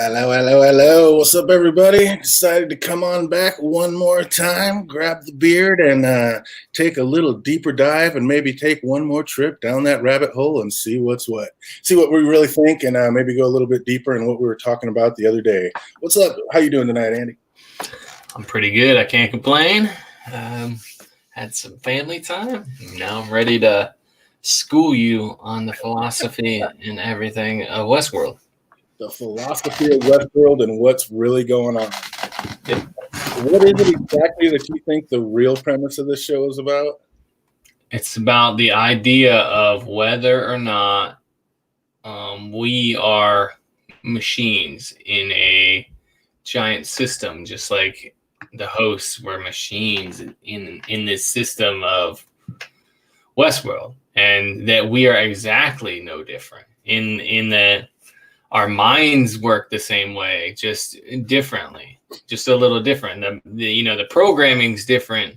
Hello, hello, hello. What's up, everybody? Decided to come on back one more time, grab the beard, and take a little deeper dive and maybe take one more trip down that rabbit hole and see what's what. See what we really think and maybe go a little bit deeper in what we were talking about the other day. What's up? How you doing tonight, Andy? I'm pretty good. I can't complain. Had some family time. Now I'm ready to school you on the philosophy and everything of Westworld. The philosophy of Westworld and what's really going on. Yeah. What is it exactly that you think the real premise of this show is about? It's about the idea of whether or not we are machines in a giant system, just like the hosts were machines in this system of Westworld, and that we are exactly no different in that our minds work the same way, just differently, just a little different. The programming's different,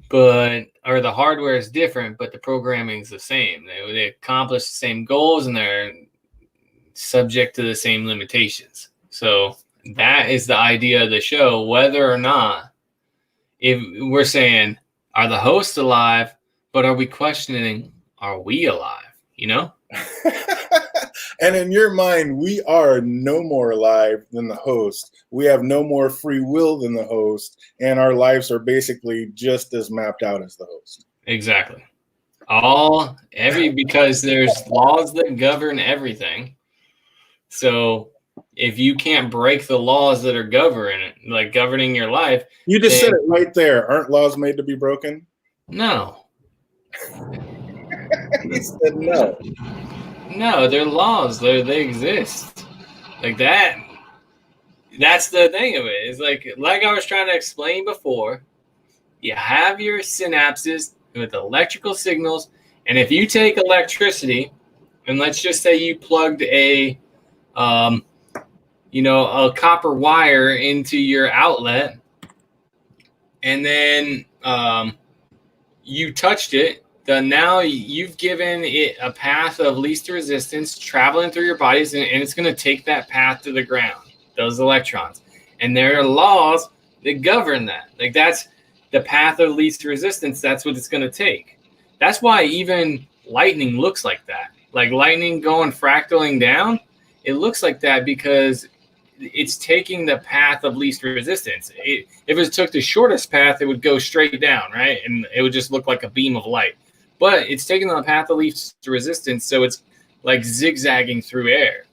or the hardware is different, but the programming's the same. They accomplish the same goals, and they're subject to the same limitations. So that is the idea of the show. Whether or not, if we're saying, are the hosts alive, but are we questioning, are we alive? And in your mind, we are no more alive than the host. We have no more free will than the host, and our lives are basically just as mapped out as the host. Exactly. Because there's laws that govern everything. So if you can't break the laws that are governing your life, you just said it right there. Aren't laws made to be broken? No. He said no. No, they're laws. They exist. Like that. That's the thing of it. It's like I was trying to explain before. You have your synapses with electrical signals, and if you take electricity, and let's just say you plugged a copper wire into your outlet, and then you touched it. Now you've given it a path of least resistance traveling through your bodies, and it's going to take that path to the ground, those electrons. And there are laws that govern that. Like, that's the path of least resistance. That's what it's going to take. That's why even lightning looks like that. Like lightning going fractaling down, it looks like that because it's taking the path of least resistance. If it took the shortest path, it would go straight down, right? And it would just look like a beam of light. But it's taking the path of least resistance, so it's like zigzagging through air.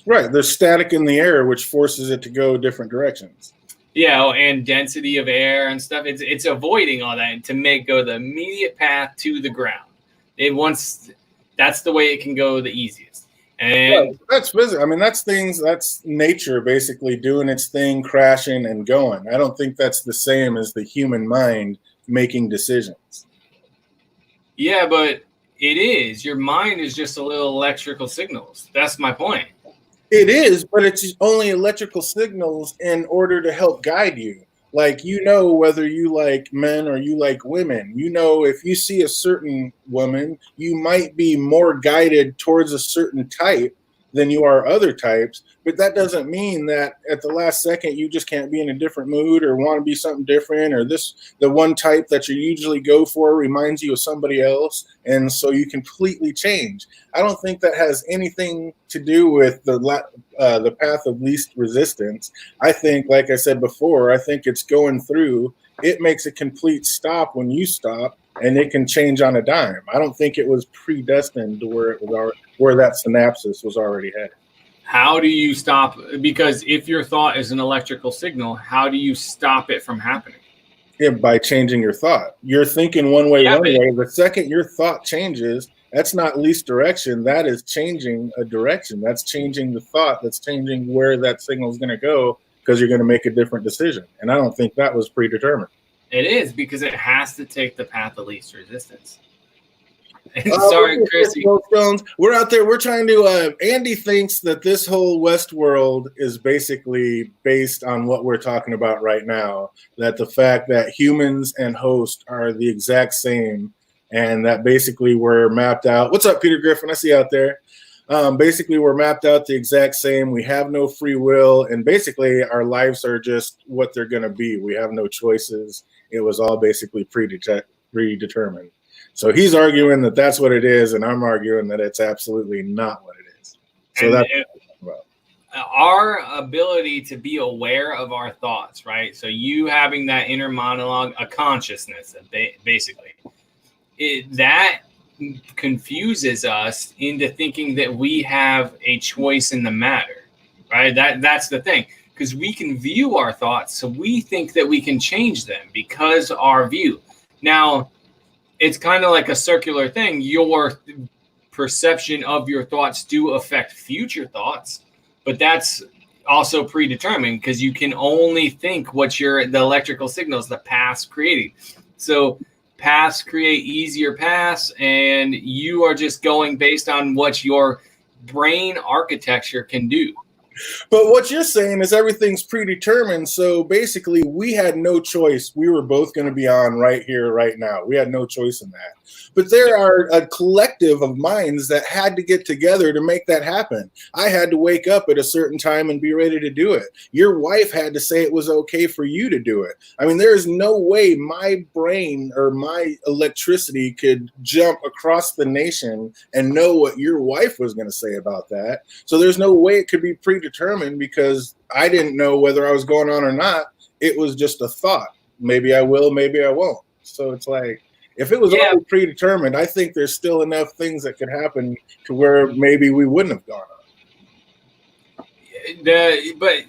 Right. There's static in the air, which forces it to go different directions. Yeah, and density of air and stuff. It's avoiding all that to go the immediate path to the ground. That's the way it can go the easiest. And that's physics. I mean, that's nature basically doing its thing, crashing and going. I don't think that's the same as the human mind making decisions. Yeah, but it is. Your mind is just a little electrical signals. That's my point. It is, but it's only electrical signals in order to help guide you. Like, whether you like men or you like women. If you see a certain woman, you might be more guided towards a certain type than you are other types. But that doesn't mean that at the last second you just can't be in a different mood or want to be something different, or the one type that you usually go for reminds you of somebody else, and so you completely change. I don't think that has anything to do with the path of least resistance. I think, like I said before, I think it's going through. It makes a complete stop when you stop, and it can change on a dime. I don't think it was predestined to where that synapses was already headed. How do you stop? Because if your thought is an electrical signal, how do you stop it from happening? Yeah, by changing your thought. You're thinking one way. The second your thought changes, that's not least direction. That is changing a direction. That's changing the thought. That's changing where that signal is going to go, because you're going to make a different decision. And I don't think that was predetermined. It is, because it has to take the path of least resistance. Sorry, Chrissy. We're out there. We're trying to. Andy thinks that this whole Westworld is basically based on what we're talking about right now. That the fact that humans and hosts are the exact same, and that basically we're mapped out. What's up, Peter Griffin? I see you out there. Basically, we're mapped out the exact same. We have no free will, and basically, our lives are just what they're going to be. We have no choices. It was all basically predetermined. So he's arguing that that's what it is, and I'm arguing that it's absolutely not what it is. So And that's our ability to be aware of our thoughts, right? So you having that inner monologue, a consciousness, basically, that confuses us into thinking that we have a choice in the matter, right? That's the thing, because we can view our thoughts, so we think that we can change them because our view. Now, it's kind of like a circular thing. Your perception of your thoughts do affect future thoughts, but that's also predetermined because you can only think what the electrical signals, the paths creating. So paths create easier paths, and you are just going based on what your brain architecture can do. But what you're saying is everything's predetermined. So basically, we had no choice. We were both going to be on right here, right now. We had no choice in that. But there are a collective of minds that had to get together to make that happen. I had to wake up at a certain time and be ready to do it. Your wife had to say it was okay for you to do it. I mean, there is no way my brain or my electricity could jump across the nation and know what your wife was going to say about that. So there's no way it could be predetermined because I didn't know whether I was going on or not. It was just a thought. Maybe I will, maybe I won't. So it's like, if it was already predetermined, I think there's still enough things that could happen to where maybe we wouldn't have gone on. But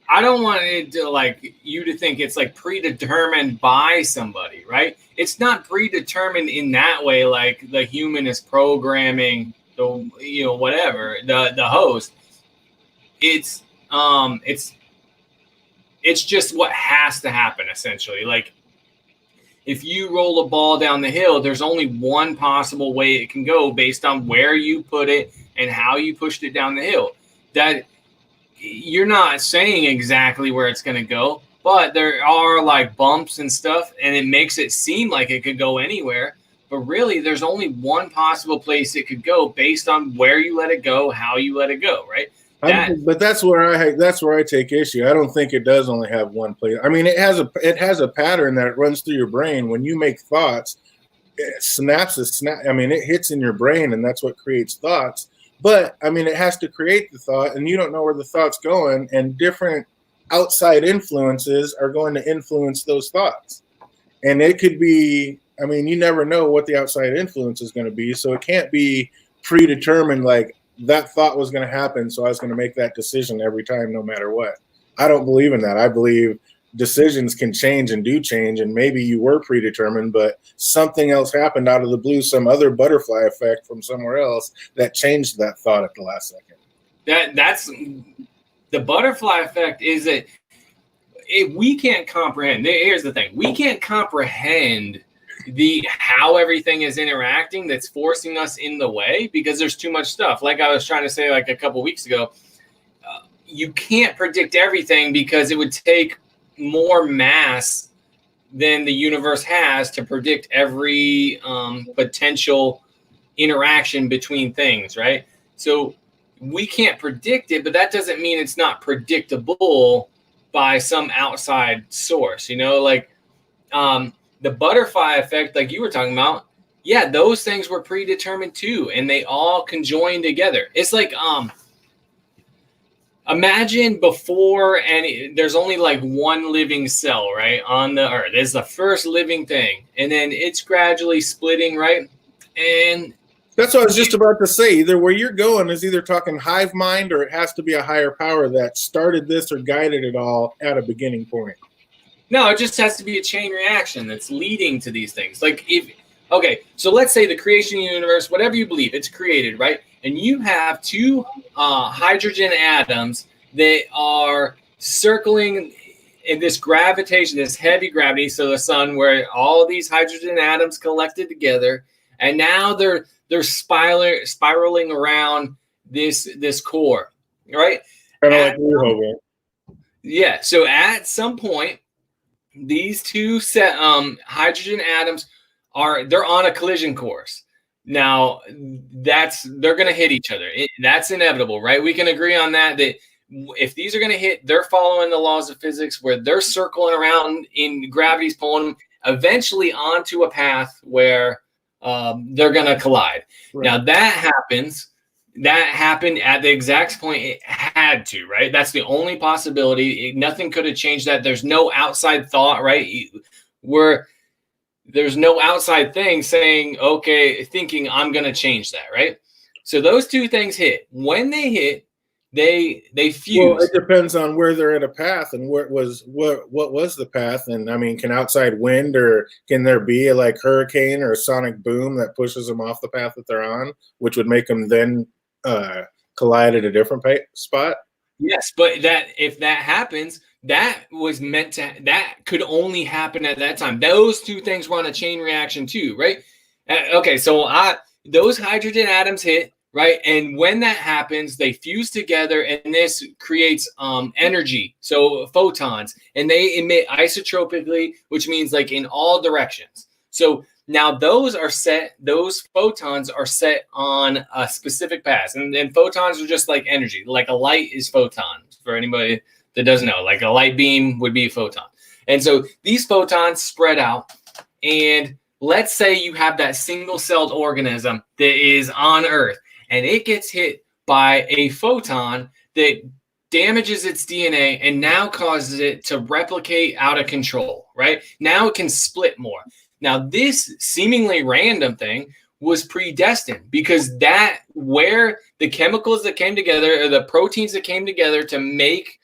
I don't want it to, like, you to think it's like predetermined by somebody, right? It's not predetermined in that way, like the human is programming the, you know, whatever, the host. It's just what has to happen, essentially. Like, if you roll a ball down the hill, there's only one possible way it can go based on where you put it and how you pushed it down the hill. That you're not saying exactly where it's going to go, but there are like bumps and stuff, and it makes it seem like it could go anywhere. But really, there's only one possible place it could go based on where you let it go, how you let it go, right? But that's where I take issue. I don't think it does only have one place. I mean, it has a pattern that runs through your brain. When you make thoughts, it I mean, it hits in your brain, and that's what creates thoughts. But I mean, it has to create the thought, and you don't know where the thought's going, and different outside influences are going to influence those thoughts. And it could be, I mean, you never know what the outside influence is going to be, so it can't be predetermined like that thought was going to happen, so I was going to make that decision every time, no matter what. I don't believe in that. I believe decisions can change and do change, and maybe you were predetermined, but something else happened out of the blue, some other butterfly effect from somewhere else that changed that thought at the last second. That's the butterfly effect. Is that if we can't comprehend? Here's the thing: we can't comprehend how everything is interacting that's forcing us in the way because there's too much stuff. Like I was trying to say like a couple weeks ago, you can't predict everything because it would take more mass than the universe has to predict every potential interaction between things, right? So we can't predict it, but that doesn't mean it's not predictable by some outside source, you know, like the butterfly effect, like you were talking about, yeah, those things were predetermined too, and they all conjoined together. It's like imagine before, and there's only like one living cell, right, on the earth. It's the first living thing, and then it's gradually splitting, right? And that's what I was just about to say. Either where you're going is either talking hive mind, or it has to be a higher power that started this or guided it all at a beginning point. No, it just has to be a chain reaction that's leading to these things. Like okay, so let's say the creation of the universe, whatever you believe, it's created, right? And you have two hydrogen atoms that are circling in this gravitation, this heavy gravity, so the sun, where all these hydrogen atoms collected together, and now they're spiraling around this core, right? Kind of like Rehoboam. Yeah. So at some point, these two hydrogen atoms they're on a collision course. Now, they're going to hit each other. That's inevitable, right? We can agree on that. That if these are going to hit, they're following the laws of physics where they're circling around and gravity's pulling them eventually onto a path where they're going to collide. Right. Now that happens. That happened at the exact point it had to, right? That's the only possibility. Nothing could have changed that. There's no outside thought, right? There's no outside thing saying, okay, thinking I'm going to change that, right? So those two things hit. When they hit, they fuse. Well, it depends on where they're in a path and what was the path. And I mean, can outside wind or can there be a like hurricane or a sonic boom that pushes them off the path that they're on, which would make them then collide at a different spot? Yes, but that if that happens, that could only happen at that time. Those two things were on a chain reaction too, right? Okay, so those hydrogen atoms hit. Right. And when that happens, they fuse together and this creates energy. So photons, and they emit isotropically, which means like in all directions. So now those photons are set on a specific path. And photons are just like energy. Like a light is photons for anybody that doesn't know. Like a light beam would be a photon. And so these photons spread out. And let's say you have that single-celled organism that is on Earth. And it gets hit by a photon that damages its DNA and now causes it to replicate out of control, right? Now it can split more. Now, this seemingly random thing was predestined because where the chemicals that came together or the proteins that came together to make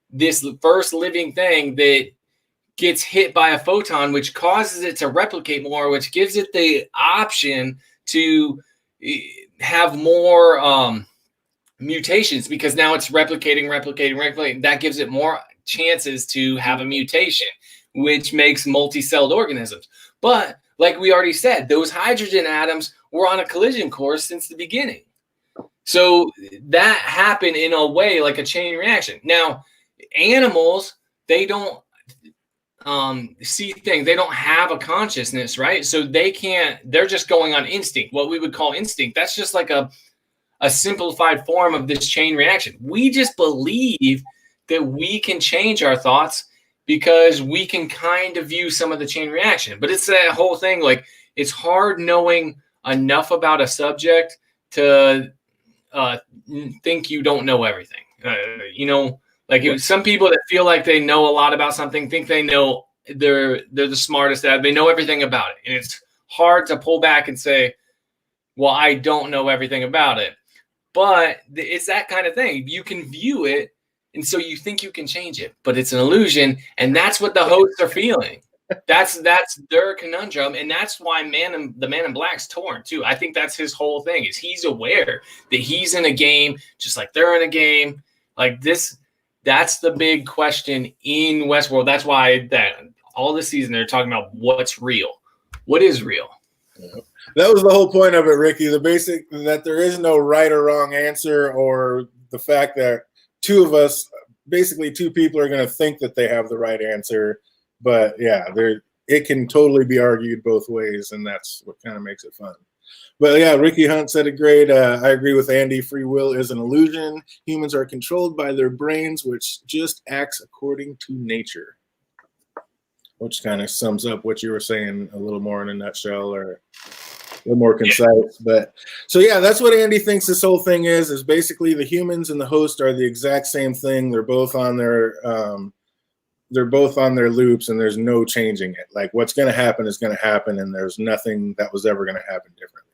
this first living thing that gets hit by a photon, which causes it to replicate more, which gives it the option to have more mutations because now it's replicating. That gives it more chances to have a mutation, which makes multi-celled organisms. But like we already said, those hydrogen atoms were on a collision course since the beginning. So that happened in a way like a chain reaction. Now, animals, they don't see things. They don't have a consciousness, right? So they're just going on instinct, what we would call instinct. That's just like a simplified form of this chain reaction. We just believe that we can change our thoughts because we can kind of view some of the chain reaction. But it's that whole thing, like it's hard knowing enough about a subject to think you don't know everything. Like some people that feel like they know a lot about something think they know they're the smartest at it. They know everything about it. And it's hard to pull back and say, well, I don't know everything about it. But it's that kind of thing. You can view it, and so you think you can change it. But it's an illusion, and that's what the hosts are feeling. That's their conundrum, and that's why the Man in Black's torn too. I think that's his whole thing, is he's aware that he's in a game just like they're in a game. Like this. That's the big question in Westworld. That's why all this season they're talking about what's real. What is real? Yeah. That was the whole point of it, Ricky. The basic that there is no right or wrong answer, or the fact that two people are going to think that they have the right answer. But yeah, it can totally be argued both ways, and that's what kind of makes it fun. But yeah, Ricky Hunt said it great. I agree with Andy. Free will is an illusion. Humans are controlled by their brains, which just acts according to nature. Which kind of sums up what you were saying a little more in a nutshell, or a little more concise. But so yeah, that's what Andy thinks this whole thing is basically the humans and the host are the exact same thing. They're both on their loops, and there's no changing it. Like what's going to happen is going to happen, and there's nothing that was ever going to happen differently.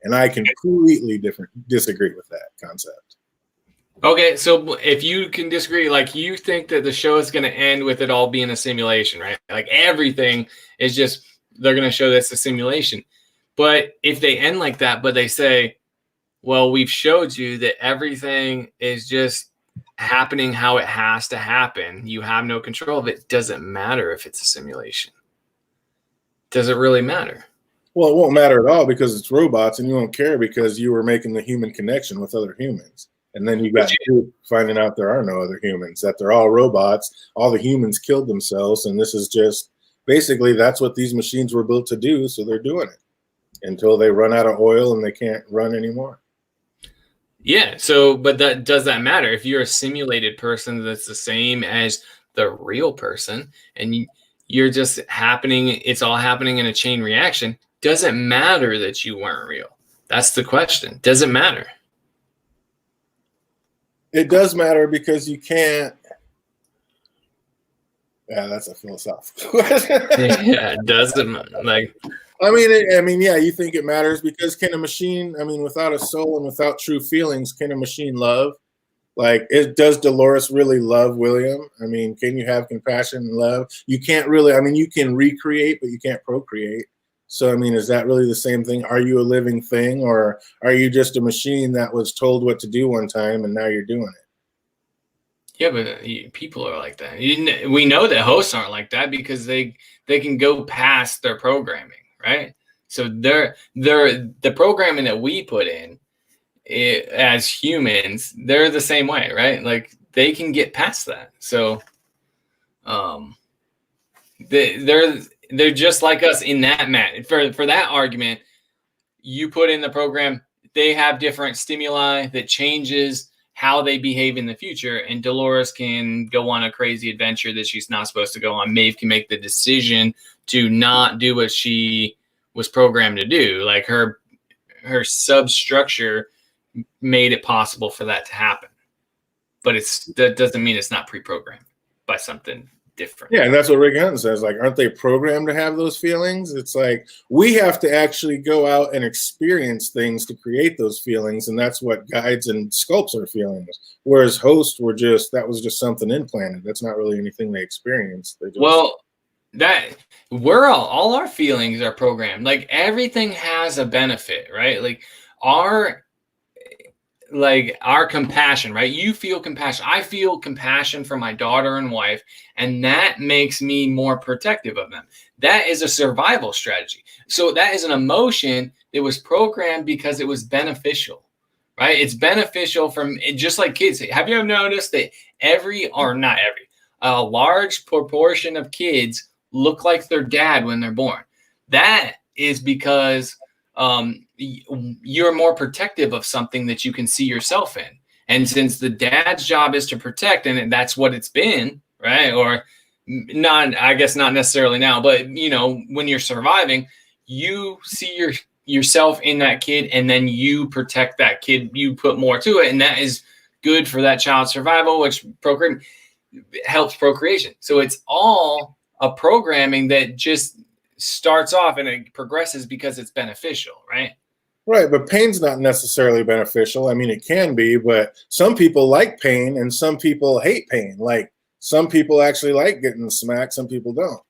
And I completely disagree with that concept. Okay, so if you can disagree, like you think that the show is going to end with it all being a simulation, right? Like everything is just, they're going to show that's a simulation. But if they end like that, but they say, well, we've showed you that everything is just happening how it has to happen. You have no control of it. It doesn't matter if it's a simulation. Does it really matter? Well, it won't matter at all because it's robots, and you won't care because you were making the human connection with other humans. And then you got finding out there are no other humans, that they're all robots. All the humans killed themselves, and this is just basically that's what these machines were built to do, so they're doing it. until they run out of oil and they can't run anymore. Yeah. So, but does that matter if you're a simulated person that's the same as the real person, and you're just happening? It's all happening in a chain reaction. Does it matter that you weren't real? That's the question. Does it matter? It does matter because you can't. Yeah, that's a philosophical question. Yeah, it doesn't like. I mean, yeah, you think it matters because can a machine? I mean, without a soul and without true feelings, can a machine love? Like, does Dolores really love William? I mean, can you have compassion and love? You can't really. I mean, you can recreate, but you can't procreate. So, I mean, is that really the same thing? Are you a living thing, or are you just a machine that was told what to do one time and now you're doing it? Yeah, but people are like that. We know that hosts aren't like that because they can go past their programming, right? So the programming that we put in as humans, they're the same way, right? Like they can get past that. So they're just like us in that for that argument. You put in the program, they have different stimuli that changes how they behave in the future, and Dolores can go on a crazy adventure that she's not supposed to go on. Maeve can make the decision to not do what she was programmed to do. Like her substructure made it possible for that to happen, but that doesn't mean it's not pre-programmed by something different. Yeah, and that's what Rick Hunton says. Like, aren't they programmed to have those feelings? It's like we have to actually go out and experience things to create those feelings, and that's what guides and sculpts our feelings. Whereas hosts were that was just something implanted. That's not really anything they experienced. That we're all our feelings are programmed. Like everything has a benefit, right? Like our compassion, right? You feel compassion. I feel compassion for my daughter and wife, and that makes me more protective of them. That is a survival strategy. So that is an emotion that was programmed because it was beneficial, right? It's beneficial just like kids. Have you ever noticed that a large proportion of kids look like their dad when they're born? That is because you're more protective of something that you can see yourself in. And since the dad's job is to protect, and that's what it's been, right? Or not, I guess not necessarily now, but when you're surviving, you see yourself in that kid, and then you protect that kid. You put more to it, and that is good for that child's survival, which helps procreation. So it's all a programming that just starts off and it progresses because it's beneficial, right? Right, but pain's not necessarily beneficial. I mean, it can be, but some people like pain and some people hate pain. Like some people actually like getting smacked, some people don't.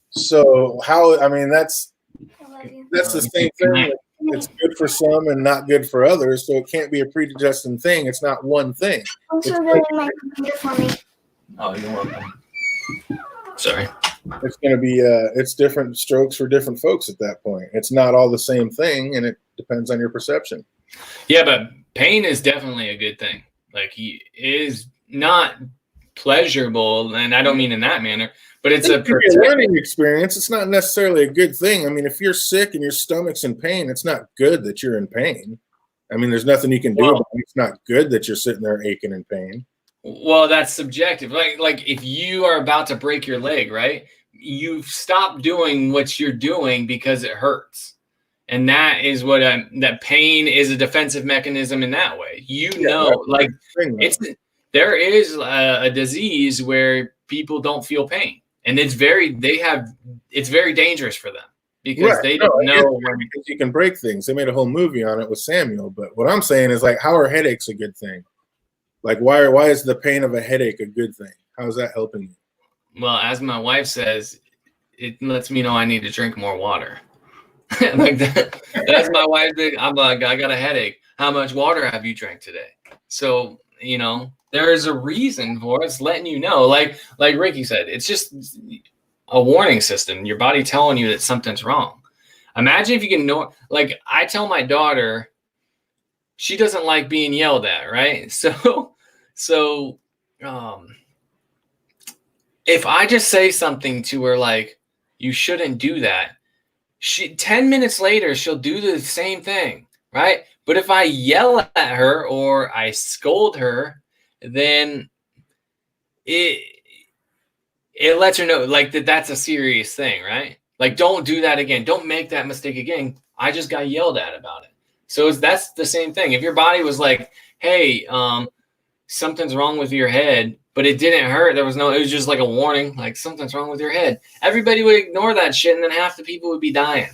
So that's the same thing. It's good for some and not good for others. So it can't be a predestined thing. It's not one thing. Also, my computer for me. Oh, you're welcome. Sorry. It's going to be it's different strokes for different folks at that point. It's not all the same thing, and it depends on your perception. Yeah, but pain is definitely a good thing. Like he is not pleasurable, and I don't mean in that manner, but it's a learning experience. It's not necessarily a good thing. I mean, if you're sick and your stomach's in pain, it's not good that you're in pain. I mean, there's nothing you can do about it. It's not good that you're sitting there aching in pain. Well, that's subjective. Like if you are about to break your leg, right? You stop doing what you're doing because it hurts. And that is what that pain is a defensive mechanism in that way. There is a disease where people don't feel pain, and it's very dangerous for them because they don't know because you can break things. They made a whole movie on it with Samuel. But what I'm saying is, like, how are headaches a good thing? Like, why is the pain of a headache a good thing? How is that helping you? Well, as my wife says, it lets me know I need to drink more water. Like that's my wife. I'm like, I got a headache. How much water have you drank today? So, there's a reason for it. It's letting you know. Like Ricky said, it's just a warning system. Your body telling you that something's wrong. Imagine if you can know. Like I tell my daughter, she doesn't like being yelled at, right? So, if I just say something to her like, you shouldn't do that, 10 minutes later, she'll do the same thing, right? But if I yell at her or I scold her, then it lets her know like that's a serious thing, right? Like, don't do that again. Don't make that mistake again. I just got yelled at about it. So that's the same thing. If your body was like, hey, something's wrong with your head, but it didn't hurt. It was just like a warning, like something's wrong with your head. Everybody would ignore that shit, and then half the people would be dying.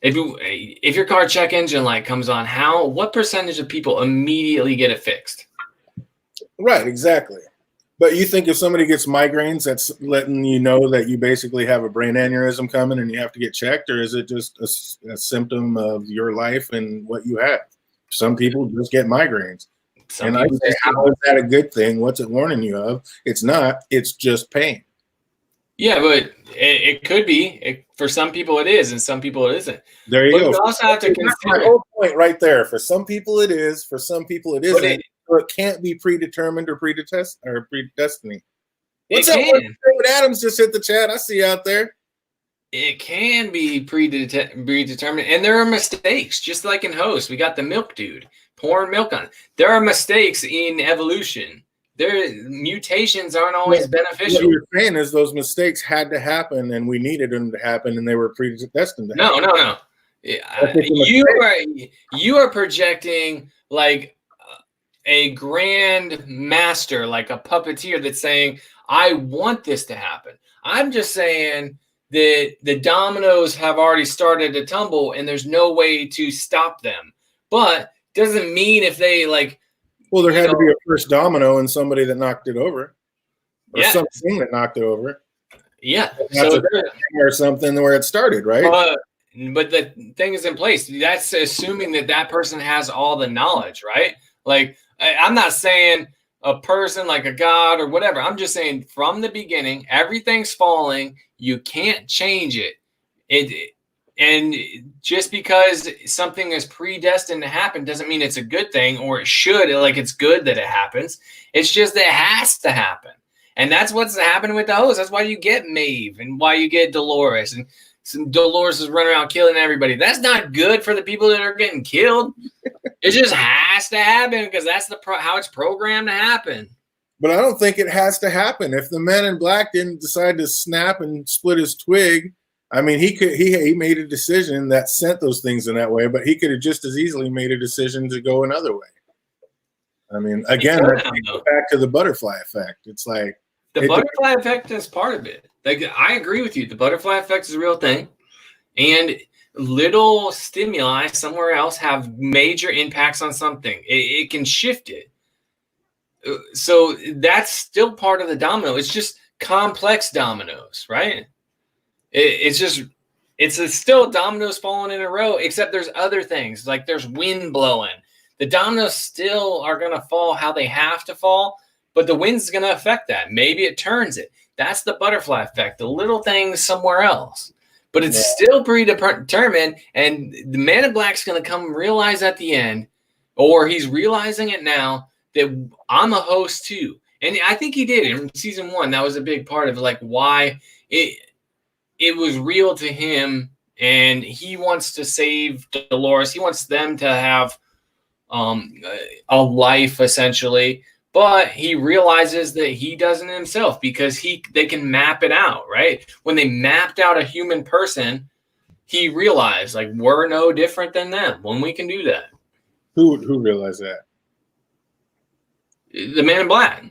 If your car check engine light comes on, what percentage of people immediately get it fixed? Right, exactly. But you think if somebody gets migraines, that's letting you know that you basically have a brain aneurysm coming and you have to get checked, or is it just a symptom of your life and what you have? Some people just get migraines. And I say, how is that a good thing? What's it warning you of? It's not. It's just pain. Yeah, but it could be. For some people it is, and some people it isn't. There you go. You also have to consider my whole point right there. For some people it is. For some people it isn't. So it can't be predetermined or predestiny. What's up? David Adams just hit the chat. I see you out there. It can be predetermined, and there are mistakes. Just like in Host, we got the milk dude pouring milk on it. There are mistakes in evolution. Mutations aren't always beneficial. What you're saying is those mistakes had to happen, and we needed them to happen, and they were predestined to happen. No. You are projecting like a grand master, like a puppeteer that's saying, I want this to happen. I'm just saying that the dominoes have already started to tumble and there's no way to stop them. But doesn't mean if they like, well, there had to be a first domino and somebody that knocked it over, or something that knocked it over. Yeah. Or something where it started, right? But the thing is in place. That's assuming that person has all the knowledge, right? Like, I'm not saying a person like a god or whatever. I'm just saying from the beginning, everything's falling. You can't change it. And just because something is predestined to happen doesn't mean it's a good thing, or it should. Like, it's good that it happens. It's just that it has to happen. And that's what's happening with the host. That's why you get Maeve and why you get Dolores. And Dolores is running around killing everybody. That's not good for the people that are getting killed. It just has to happen because that's how it's programmed to happen. But I don't think it has to happen. If the Men in Black didn't decide to snap and split his twig, I mean, he made a decision that sent those things in that way, but he could have just as easily made a decision to go another way. I mean, again, back to the butterfly effect. It's like the butterfly effect is part of it. Like, I agree with you. The butterfly effect is a real thing. And little stimuli somewhere else have major impacts on something. It can shift it. So that's still part of the domino. It's just complex dominoes, right? It's still dominoes falling in a row, except there's other things. Like there's wind blowing. The dominoes still are going to fall how they have to fall, but the wind's going to affect that. Maybe it turns it. That's the butterfly effect. The little things somewhere else. But it's still predetermined, and the Man in Black's going to come realize at the end, or he's realizing it now, that I'm a host too. And I think he did in season 1. That was a big part of like why it was real to him, and he wants to save Dolores. He wants them to have a life essentially, but he realizes that he doesn't himself because they can map it out, right? When they mapped out a human person, he realized like we're no different than them when we can do that. Who realized that? The Man in Black.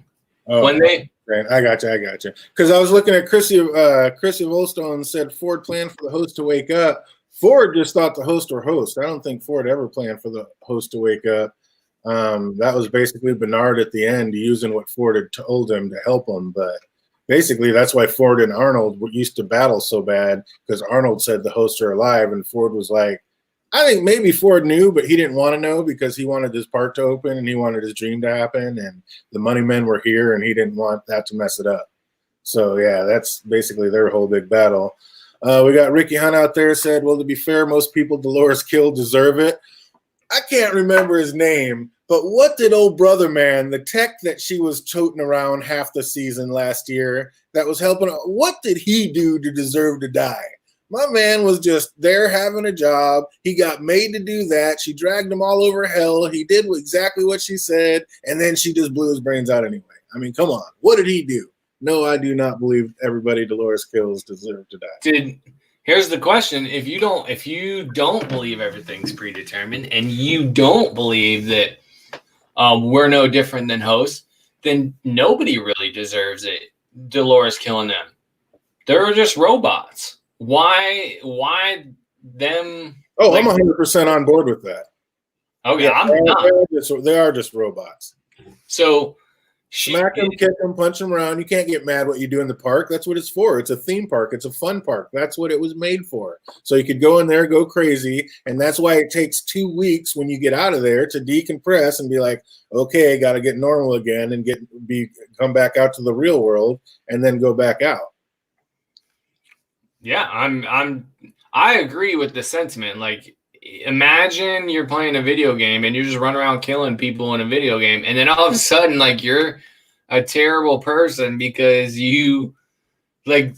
Oh, when they. I got you. Because I was looking at Chrissy Volstone said Ford planned for the host to wake up. Ford just thought the host were host. I don't think Ford ever planned for the host to wake up. That was basically Bernard at the end using what Ford had told him to help him. But basically, that's why Ford and Arnold used to battle so bad, because Arnold said the hosts are alive, and Ford was like, I think maybe Ford knew, but he didn't want to know because he wanted his park to open and he wanted his dream to happen, and the money men were here and he didn't want that to mess it up. So, yeah, that's basically their whole big battle. We got Ricky Hunt out there said, well, to be fair, most people Dolores killed deserve it. I can't remember his name, but what did old brother man, the tech that she was toting around half the season last year, that was helping. What did he do to deserve to die? My man was just there having a job. He got made to do that. She dragged him all over hell. He did exactly what she said, and then she just blew his brains out anyway. I mean, come on. What did he do? No, I do not believe everybody Dolores kills deserve to die. Here's the question: if you don't believe everything's predetermined, and you don't believe that we're no different than hosts, then nobody really deserves it. Dolores killing them. They're just robots. Why them? Oh, like, I'm 100% on board with that. Okay, yeah, I'm not. They are just robots. So smack them, kick them, punch them around. You can't get mad what you do in the park. That's what it's for. It's a theme park. It's a fun park. That's what it was made for. So you could go in there, go crazy, and that's why it takes 2 weeks when you get out of there to decompress and be like, okay, got to get normal again and come back out to the real world and then go back out. Yeah, I agree with the sentiment. Like, imagine you're playing a video game and you just run around killing people in a video game, and then all of a sudden, like, you're a terrible person because you, like,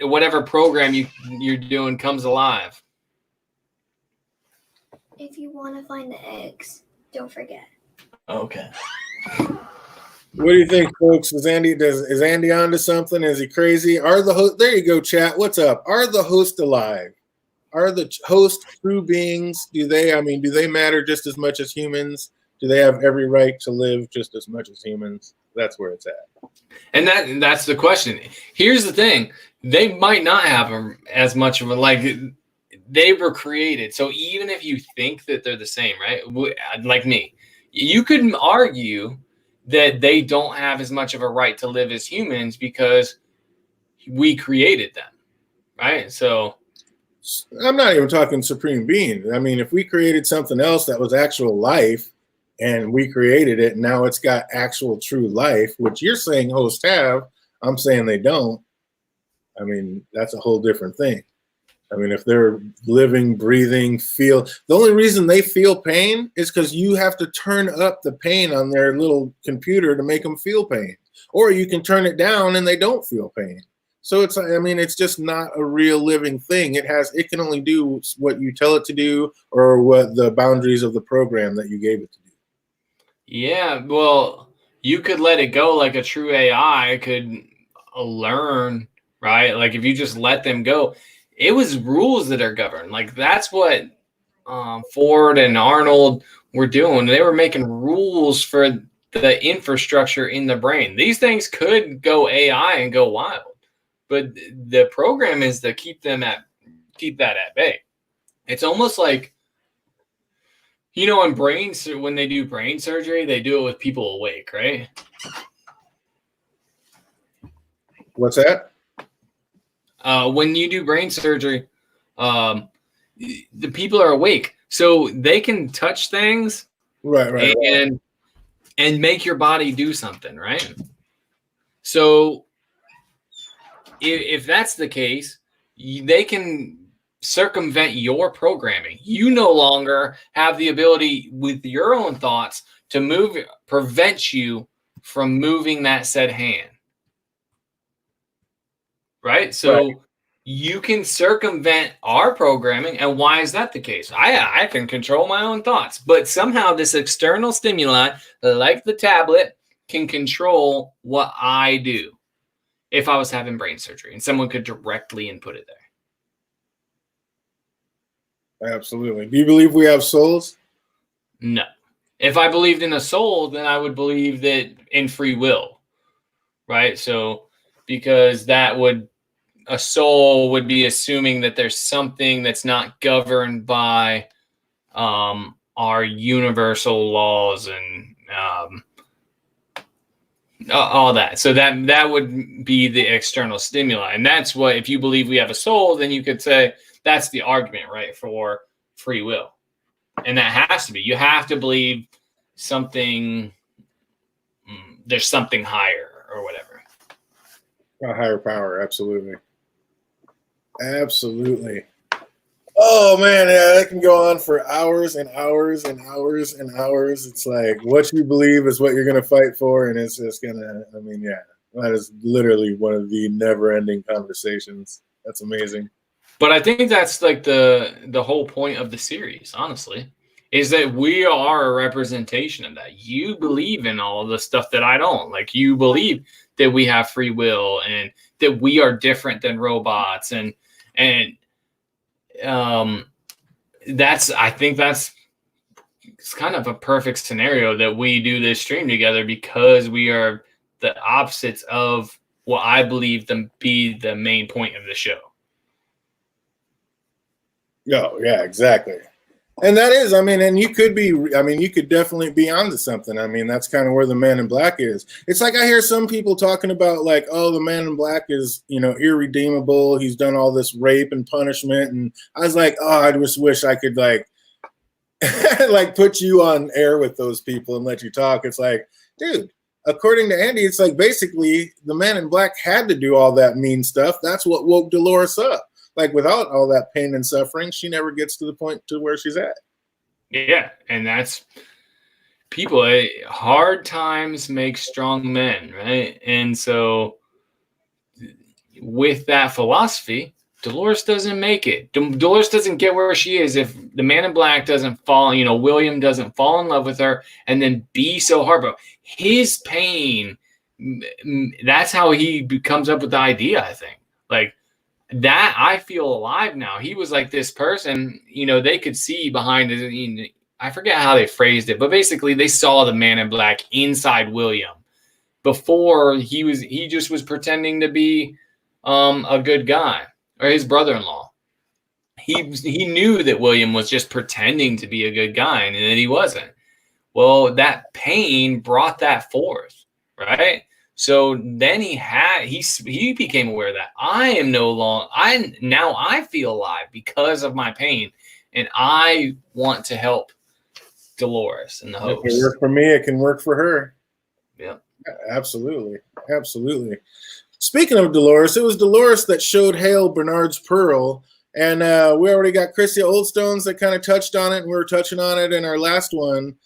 whatever program you're doing comes alive. If you want to find the eggs, don't forget. Okay. What do you think, folks? Is Andy onto something? Is he crazy? There you go, chat. What's up? Are the hosts alive? Are the hosts true beings? Do they matter just as much as humans? Do they have every right to live just as much as humans? That's where it's at. And that's the question. Here's the thing. They might not have as much of a, like, they were created. So even if you think that they're the same, right? Like me, you could argue that they don't have as much of a right to live as humans because we created them, right? So I'm not even talking supreme being. I mean, if we created something else that was actual life and we created it, and now it's got actual true life, which you're saying hosts have, I'm saying they don't. I mean, that's a whole different thing. I mean, if they're living, breathing, the only reason they feel pain is because you have to turn up the pain on their little computer to make them feel pain. Or you can turn it down and they don't feel pain. So it's just not a real living thing. It can only do what you tell it to do or what the boundaries of the program that you gave it to do. Yeah, well, you could let it go like a true AI could learn, right? Like if you just let them go. It was rules that are governed. Like that's what Ford and Arnold were doing. They were making rules for the infrastructure in the brain. These things could go AI and go wild, but the program is to keep that at bay. It's almost like, when when they do brain surgery, they do it with people awake, right? What's that? When you do brain surgery, the people are awake, so they can touch things, right, and make your body do something, right? So, if that's the case, they can circumvent your programming. You no longer have the ability with your own thoughts to prevent you from moving that said hand. Right? So you can circumvent our programming. And why is that the case? I can control my own thoughts, but somehow this external stimuli, like the tablet, can control what I do if I was having brain surgery and someone could directly input it there. Absolutely. Do you believe we have souls? No. If I believed in a soul, then I would believe that in free will, right? So because a soul would be assuming that there's something that's not governed by our universal laws and all that. So that would be the external stimuli. And that's what, if you believe we have a soul, then you could say that's the argument, right, for free will. And that has to be. You have to believe something, there's something higher or whatever. A higher power, absolutely. Absolutely. Oh man, yeah, that can go on for hours and hours and hours and hours. It's like what you believe is what you're gonna fight for, and it's just gonna. I mean, yeah. That is literally one of the never-ending conversations. That's amazing. But I think that's like the whole point of the series, honestly, is that we are a representation of that. You believe in all of the stuff that I don't. Like, you believe that we have free will and that we are different than robots, and I think that's it's kind of a perfect scenario that we do this stream together, because we are the opposites of what I believe to be the main point of the show. Yeah, exactly. And that is, I mean, and you could definitely be onto something. I mean, that's kind of where the Man in Black is. It's like I hear some people talking about like, oh, the Man in Black is, irredeemable. He's done all this rape and punishment. And I was like, oh, I just wish I could like, like put you on air with those people and let you talk. It's like, dude, according to Andy, it's like basically the Man in Black had to do all that mean stuff. That's what woke Dolores up. Like, without all that pain and suffering, she never gets to the point to where she's at. Yeah, and that's people. Hard times make strong men, right? And so with that philosophy, Dolores doesn't make it. Dolores doesn't get where she is if the Man in Black doesn't fall, William doesn't fall in love with her and then be so heartbroken. His pain, that's how he comes up with the idea, I think. Like, that I feel alive now. He was like this person, they could see behind his, I forget how they phrased it, but basically they saw the Man in Black inside William before he just was pretending to be a good guy, or his brother-in-law. He knew that William was just pretending to be a good guy and that he wasn't. Well, that pain brought that forth, right? So then he became aware that I feel alive because of my pain, and I want to help Dolores and the host. If it worked for me, it can work for her. Yeah, absolutely. Speaking of Dolores, it was Dolores that showed Hale Bernard's pearl, and we already got Chrissy Oldstones that kind of touched on it, and we were touching on it in our last one.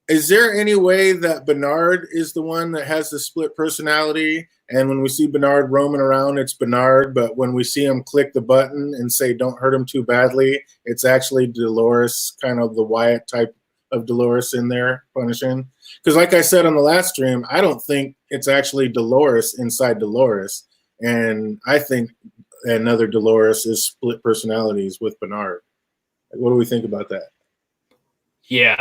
Is there any way that Bernard is the one that has the split personality? And when we see Bernard roaming around, it's Bernard. But when we see him click the button and say, don't hurt him too badly, it's actually Dolores, kind of the Wyatt type of Dolores in there punishing. Because like I said on the last stream, I don't think it's actually Dolores inside Dolores. And I think another Dolores is split personalities with Bernard. What do we think about that? Yeah,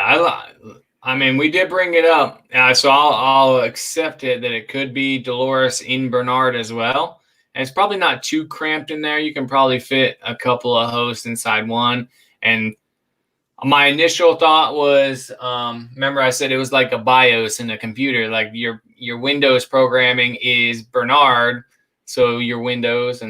I mean, we did bring it up, so I'll accept it that it could be Dolores in Bernard as well. And it's probably not too cramped in there. You can probably fit a couple of hosts inside one. And my initial thought was, remember I said it was like a BIOS in a computer. Like your Windows programming is Bernard, so your Windows,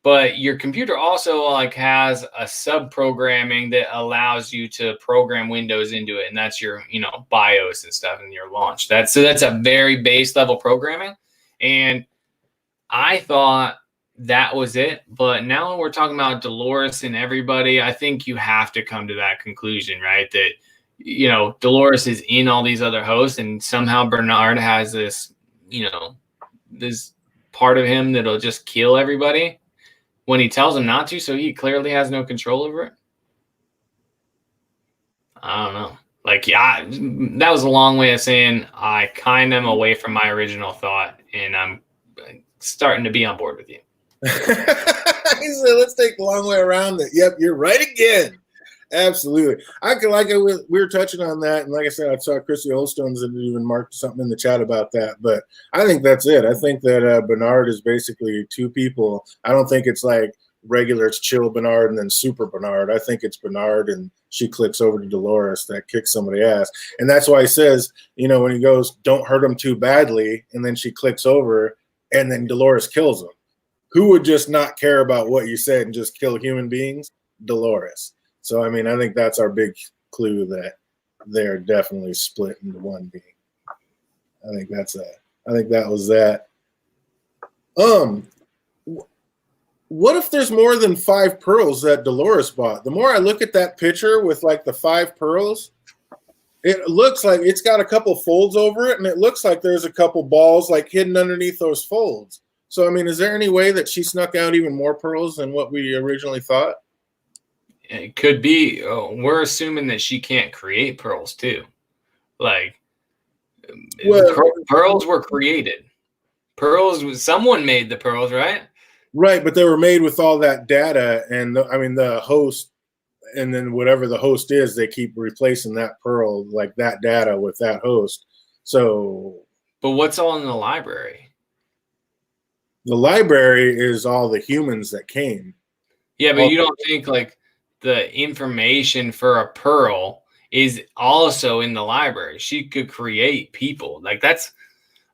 but your computer also like has a sub programming that allows you to program Windows into it. And that's your, BIOS and stuff and your launch. That's a very base level programming. And I thought that was it. But now when we're talking about Dolores and everybody, I think you have to come to that conclusion, right? That, Dolores is in all these other hosts, and somehow Bernard has this, this part of him that'll just kill everybody when he tells him not to, so he clearly has no control over it. I don't know. Like, yeah, that was a long way of saying I kind of am away from my original thought, and I'm starting to be on board with you. He said, let's take the long way around that. Yep, you're right again. Absolutely. We were touching on that, and like I said, I saw Chrissy Oldstones and even marked something in the chat about that, but I think that's it. I think that Bernard is basically two people. I don't think it's like regular, it's chill Bernard and then super Bernard. I think it's Bernard and she clicks over to Dolores that kicks somebody's ass. And that's why he says, when he goes, don't hurt him too badly, and then she clicks over and then Dolores kills him. Who would just not care about what you said and just kill human beings? Dolores. So, I mean, I think that's our big clue that they're definitely split into one being. I think that's that. I think that was that. What if there's more than 5 pearls that Dolores bought? The more I look at that picture with like the 5 pearls, It looks like it's got a couple folds over it, and it looks like there's a couple balls like hidden underneath those folds. So, I mean, is there any way that she snuck out even more pearls than what we originally thought? It could be. We're assuming that she can't create pearls too. Like, pearls were created. Someone made the pearls, right? Right, but they were made with all that data, and the host, and then whatever the host is, they keep replacing that pearl, like that data with that host. So, but what's all in the library? The library is all the humans that came. Yeah, but you don't think like the information for a pearl is also in the library? She could create people. Like that's,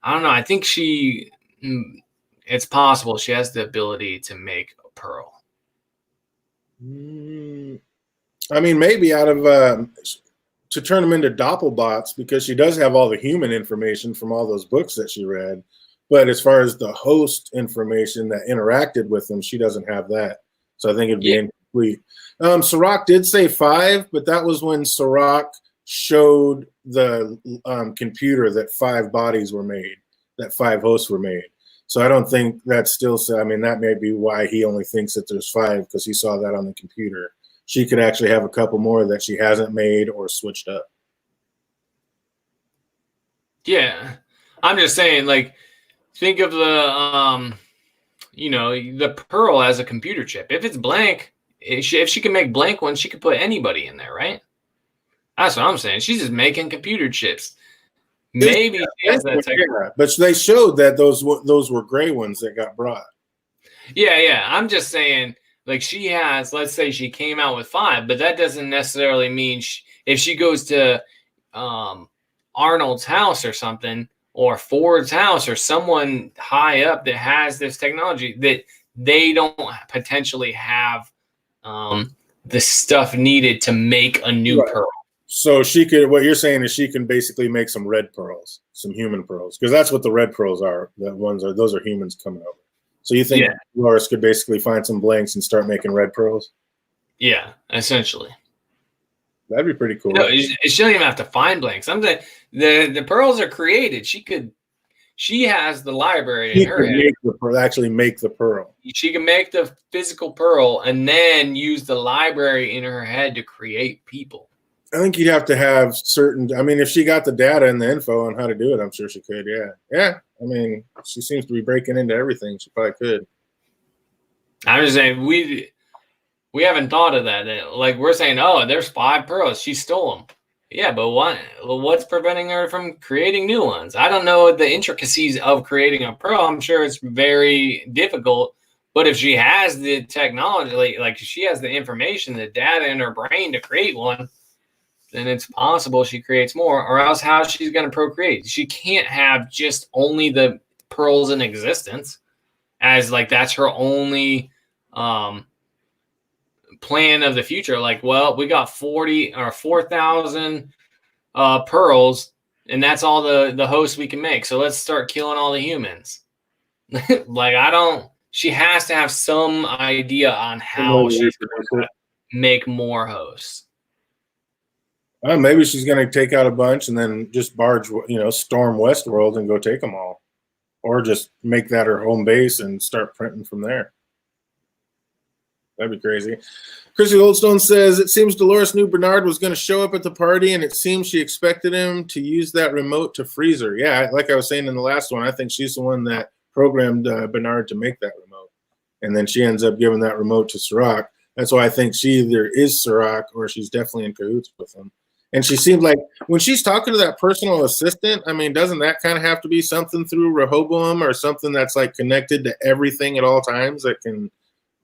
I don't know. I think it's possible she has the ability to make a pearl. I mean, maybe out of to turn them into doppelbots, because she does have all the human information from all those books that she read. But as far as the host information that interacted with them, she doesn't have that. So I think it'd be incomplete. Sirach did say 5, but that was when Sirach showed the computer that 5 bodies were made, that 5 hosts were made. So I don't think that's still, I mean, that may be why he only thinks that there's 5, because he saw that on the computer. She could actually have a couple more that she hasn't made or switched up. Yeah. I'm just saying, like, think of the, the pearl as a computer chip. If it's blank, if she can make blank ones, she could put anybody in there, right? That's what I'm saying. She's just making computer chips. Maybe she has that technology. But they showed that those were gray ones that got brought. Yeah. I'm just saying, like, she has, let's say she came out with 5, but that doesn't necessarily mean if she goes to Arnold's house or something, or Ford's house, or someone high up that has this technology, that they don't potentially have the stuff needed to make a new pearl. So she could, what you're saying is she can basically make some red pearls, some human pearls, because that's what the red pearls are. Those are humans coming over. So you think Dolores could basically find some blanks and start making red pearls? Yeah, essentially. That'd be pretty cool. No, she doesn't even have to find blanks. I'm saying the pearls are created. She has the library in her head. Actually make the pearl. She can make the physical pearl and then use the library in her head to create people. I think you'd have to have certain, I mean, if she got the data and the info on how to do it, I'm sure she could. Yeah. I mean, she seems to be breaking into everything. She probably could. I'm just saying, we haven't thought of that. Like, we're saying, oh, there's 5 pearls. She stole them. Yeah, but what's preventing her from creating new ones? I don't know the intricacies of creating a pearl. I'm sure it's very difficult. But if she has the technology, like she has the information, the data in her brain to create one, then it's possible she creates more. Or else how she's going to procreate? She can't have just only the pearls in existence, as like that's her only plan of the future. Like, well, we got 4,000 pearls, and that's all the hosts we can make. So let's start killing all the humans. Like, she has to have some idea on how she's going to make more hosts. Maybe she's going to take out a bunch and then just storm Westworld and go take them all. Or just make that her home base and start printing from there. That'd be crazy. Chrissy Oldstone says, it seems Dolores knew Bernard was going to show up at the party, and it seems she expected him to use that remote to freeze her. Yeah, like I was saying in the last one, I think she's the one that programmed Bernard to make that remote. And then she ends up giving that remote to Sirach. That's why I think she either is Sirach or she's definitely in cahoots with him. And she seemed like when she's talking to that personal assistant, I mean, doesn't that kind of have to be something through Rehoboam or something that's like connected to everything at all times that can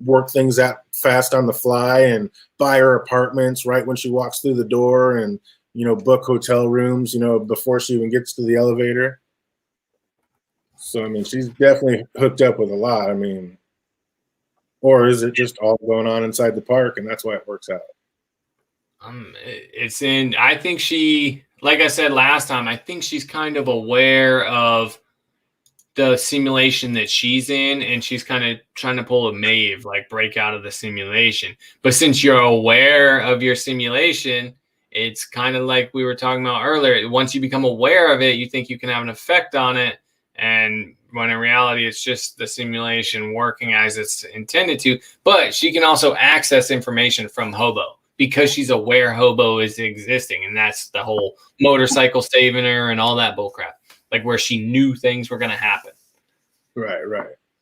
work things out fast on the fly and buy her apartments right when she walks through the door and, book hotel rooms, before she even gets to the elevator. So, I mean, she's definitely hooked up with a lot. I mean, or is it just all going on inside the park and that's why it works out? I think she, like I said last time, I think she's kind of aware of the simulation that she's in, and she's kind of trying to pull a Maeve, like break out of the simulation. But since you're aware of your simulation It's kind of like we were talking about earlier. Once you become aware of it, you think you can have an effect on it. And when in reality, it's just the simulation working as it's intended to. But she can also access information from Hobo because she's aware Hobo is existing. And that's the whole motorcycle saving her and all that bullcrap. Like where she knew things were going to happen. Right.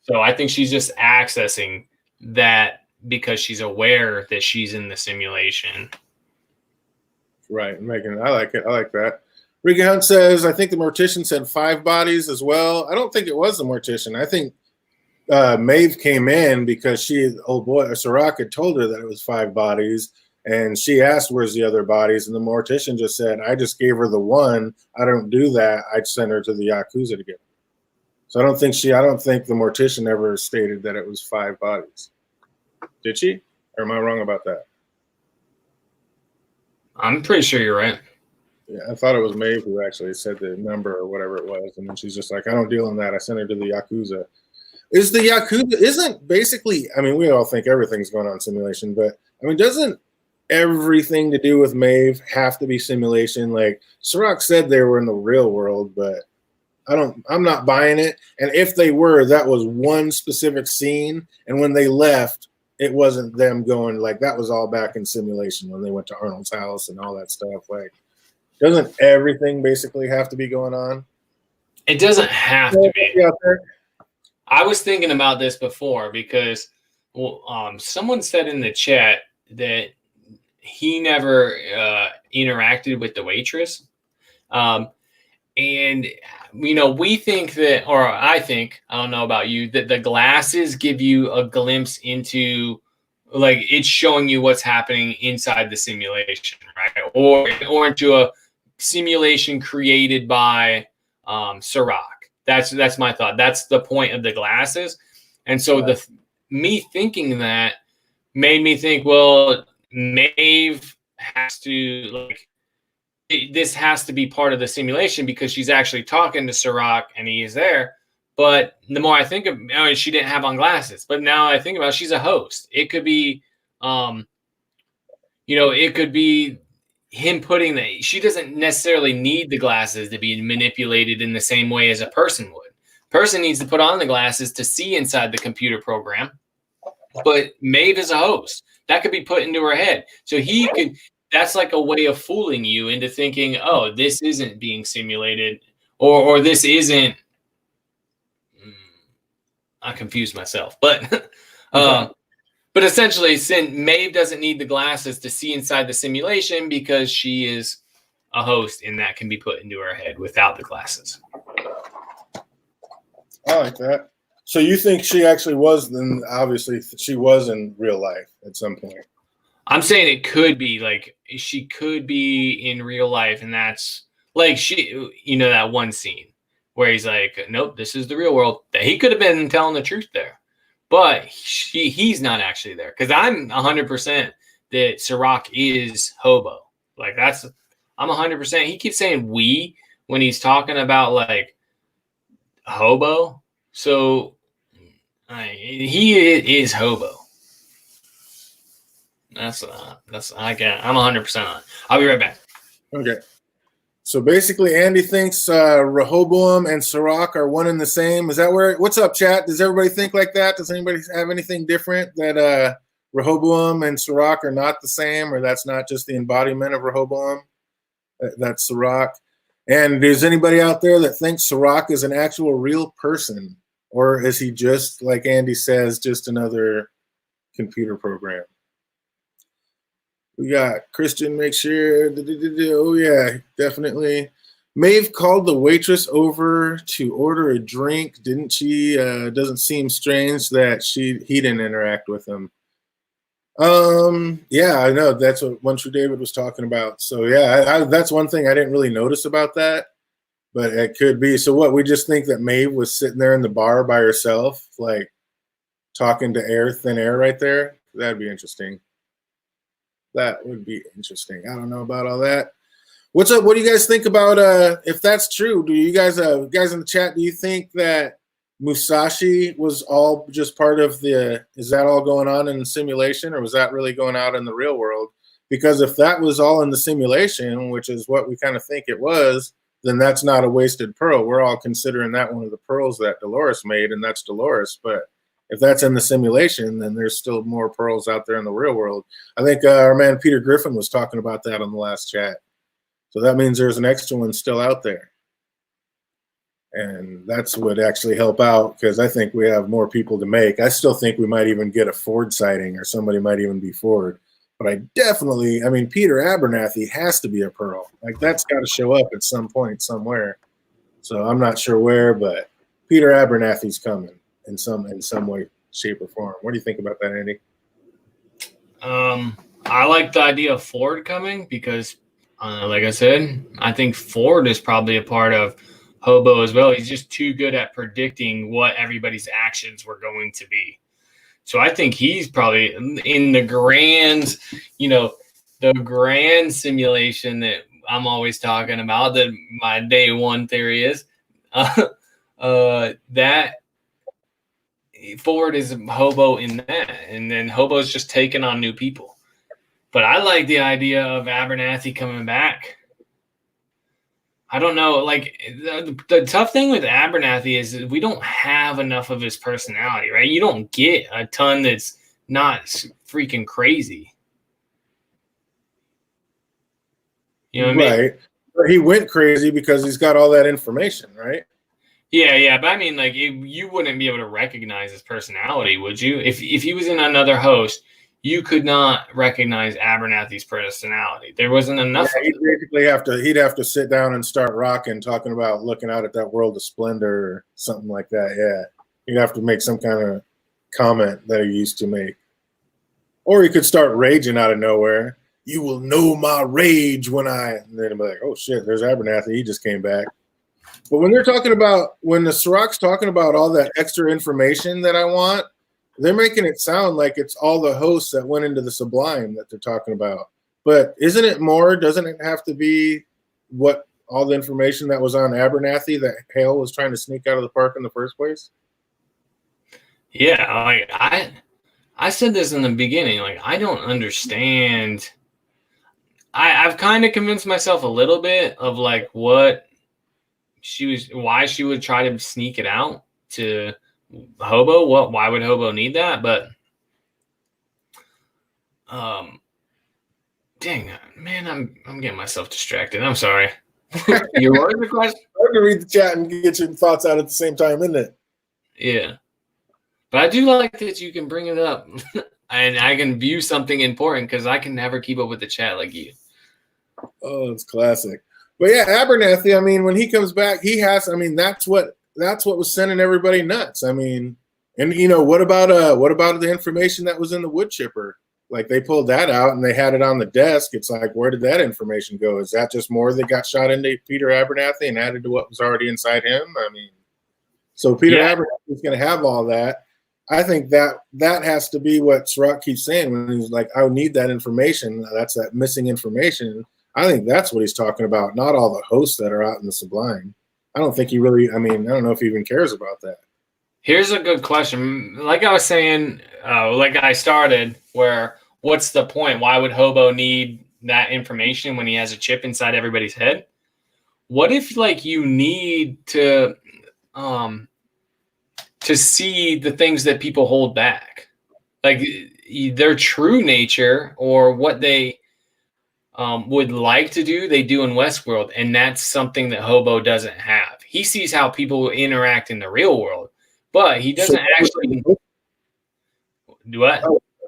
So I think she's just accessing that because she's aware that she's in the simulation. Right. Megan, I like it. I like that. Ricky Hunt says, I think the mortician said 5 bodies as well. I don't think it was the mortician. I think Maeve came in because old boy, Sirach had told her that it was 5 bodies. And she asked, where's the other bodies? And the mortician just said, I just gave her the one. I don't do that. I'd send her to the Yakuza to get her. So I don't think the mortician ever stated that it was 5 bodies. Did she? Or am I wrong about that? I'm pretty sure you're right. Yeah, I thought it was Maeve who actually said the number or whatever it was. And then she's just like, I don't deal in that. I sent her to the Yakuza. Isn't basically, I mean, we all think everything's going on simulation, but I mean, doesn't everything to do with Maeve have to be simulation? Like Sirach said they were in the real world, but I'm not buying it. And if they were, that was one specific scene. And when they left, it wasn't them going, like, that was all back in simulation when they went to Arnold's house and all that stuff. Like, doesn't everything basically have to be going on? It doesn't have to be. I was thinking about this before because someone said in the chat that he never interacted with the waitress. And, we think that, or I think, I don't know about you, that the glasses give you a glimpse into, like, it's showing you what's happening inside the simulation, right? Or into a simulation created by Sirach. That's my thought. That's the point of the glasses. And so me thinking that made me think, well, Maeve has to, like, this has to be part of the simulation because she's actually talking to Sirach and he is there. But the more I think of she didn't have on glasses. But now I think about it, she's a host. It could be, it could be him putting she doesn't necessarily need the glasses to be manipulated in the same way as a person would. Person needs to put on the glasses to see inside the computer program. But Maeve is a host. That could be put into her head. So that's like a way of fooling you into thinking, oh, this isn't being simulated or this isn't. I confused myself, but essentially, since Maeve doesn't need the glasses to see inside the simulation because she is a host, and that can be put into her head without the glasses. I like that. So you think she actually was? Then obviously she was in real life at some point. I'm saying it could be like she could be in real life, and that's like that one scene where he's like, "Nope, this is the real world." He could have been telling the truth there, but he's not actually there. Because I'm 100% that Sirach is Hobo. Like I'm 100%. He keeps saying "we" when he's talking about like Hobo, so he is Hobo. I'm 100% on it. I'll be right back. Okay. So basically, Andy thinks Rehoboam and Sirach are one and the same. Is that what's up, chat? Does everybody think like that? Does anybody have anything different that Rehoboam and Sirach are not the same, or that's not just the embodiment of Rehoboam? That's Sirach. And is anybody out there that thinks Sirach is an actual real person, or is he just, like Andy says, just another computer program? We got Christian, make sure. Oh, yeah, definitely. Maeve called the waitress over to order a drink, didn't she? Doesn't seem strange that he didn't interact with him. Yeah, I know. That's what One True David was talking about. So, yeah, that's one thing I didn't really notice about that, but it could be. So what, we just think that Maeve was sitting there in the bar by herself, like talking to thin air right there? That'd be interesting. That would be interesting. I don't know about all that. What's up? What do you guys think about if that's true? Do you guys in the chat, do you think that Musashi was all just part of is that all going on in the simulation, or was that really going out in the real world? Because if that was all in the simulation, which is what we kind of think it was, then that's not a wasted pearl. We're all considering that one of the pearls that Dolores made, and that's Dolores. But if that's in the simulation, then there's still more pearls out there in the real world. I think our man Peter Griffin was talking about that on the last chat. So that means there's an extra one still out there. And that's what actually help out, because I think we have more people to make. I still think we might even get a Ford sighting, or somebody might even be Ford. But I mean, Peter Abernathy has to be a pearl. Like, that's got to show up at some point somewhere. So I'm not sure where, but Peter Abernathy's coming in some way, shape, or form. What do you think about that, Andy? I like the idea of Ford coming because, like I said, I think Ford is probably a part of Hobo as well. He's just too good at predicting what everybody's actions were going to be. So I think he's probably in the grand, the grand simulation that I'm always talking about, that my day one theory is, that Ford is Hobo in that. And then Hobo's just taking on new people. But I like the idea of Abernathy coming back. I don't know. Like, the tough thing with Abernathy is we don't have enough of his personality, right? You don't get a ton that's not freaking crazy. You know what I mean? Right. But he went crazy because he's got all that information, right? Yeah. But I mean, like, you wouldn't be able to recognize his personality, would you? If he was in another host, you could not recognize Abernathy's personality. There wasn't enough. Yeah, he'd have to sit down and start rocking, talking about looking out at that world of splendor or something like that. Yeah, he'd have to make some kind of comment that he used to make, or he could start raging out of nowhere. You will know my rage when and then be like, oh shit, there's Abernathy. He just came back. But when the Sirach's talking about all that extra information that I want, they're making it sound like it's all the hosts that went into the Sublime that they're talking about. But isn't it more? Doesn't it have to be what all the information that was on Abernathy that Hale was trying to sneak out of the park in the first place? Yeah, like I said this in the beginning. Like, I don't understand. I've kind of convinced myself a little bit of like why she would try to sneak it out to Hobo. Why would Hobo need that? But dang, man, I'm getting myself distracted. I'm sorry. You were the question? Hard to read the chat and get your thoughts out at the same time, isn't it? Yeah. But I do like that you can bring it up and I can view something important because I can never keep up with the chat like you. Oh, it's classic. But yeah, Abernathy, I mean, when he comes back, that's what was sending everybody nuts. I mean, and what about the information that was in the wood chipper? Like, they pulled that out and they had it on the desk. It's like, where did that information go? Is that just more that got shot into Peter Abernathy and added to what was already inside him? I mean, so Peter Abernathy is going to have all that. I think that has to be what Sirach keeps saying when he's like, I need that information. That's that missing information. I think that's what he's talking about, not all the hosts that are out in the Sublime. I don't think I don't know if he even cares about that. Here's a good question. Like I was saying, like I started, what's the point? Why would Hobo need that information when he has a chip inside everybody's head? What if, like, you need to see the things that people hold back, like their true nature or what they would like to do, they do in Westworld, and that's something that Hobo doesn't have. He sees how people interact in the real world, but he doesn't actually do what?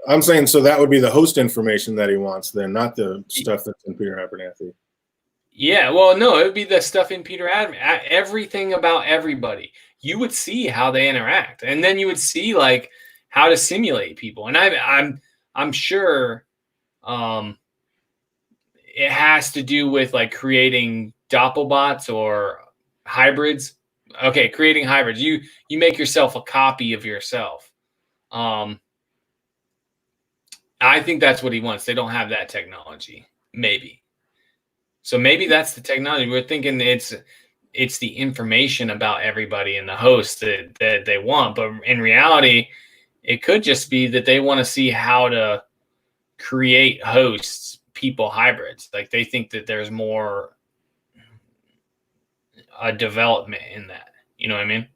I'm saying, so that would be the host information that he wants, then, not the stuff that's in Peter Abernathy. Yeah, well, no, it would be the stuff in Peter Abernathy, everything about everybody. You would see how they interact, and then you would see like how to simulate people. And I'm sure it has to do with like creating doppelbots or hybrids. Okay, creating hybrids. You make yourself a copy of yourself. I think that's what he wants. They don't have that technology, maybe. So maybe that's the technology. We're thinking it's the information about everybody and the host that they want. But in reality, it could just be that they want to see how to create hosts people hybrids. Like they think that there's more a development in that. You know what I mean?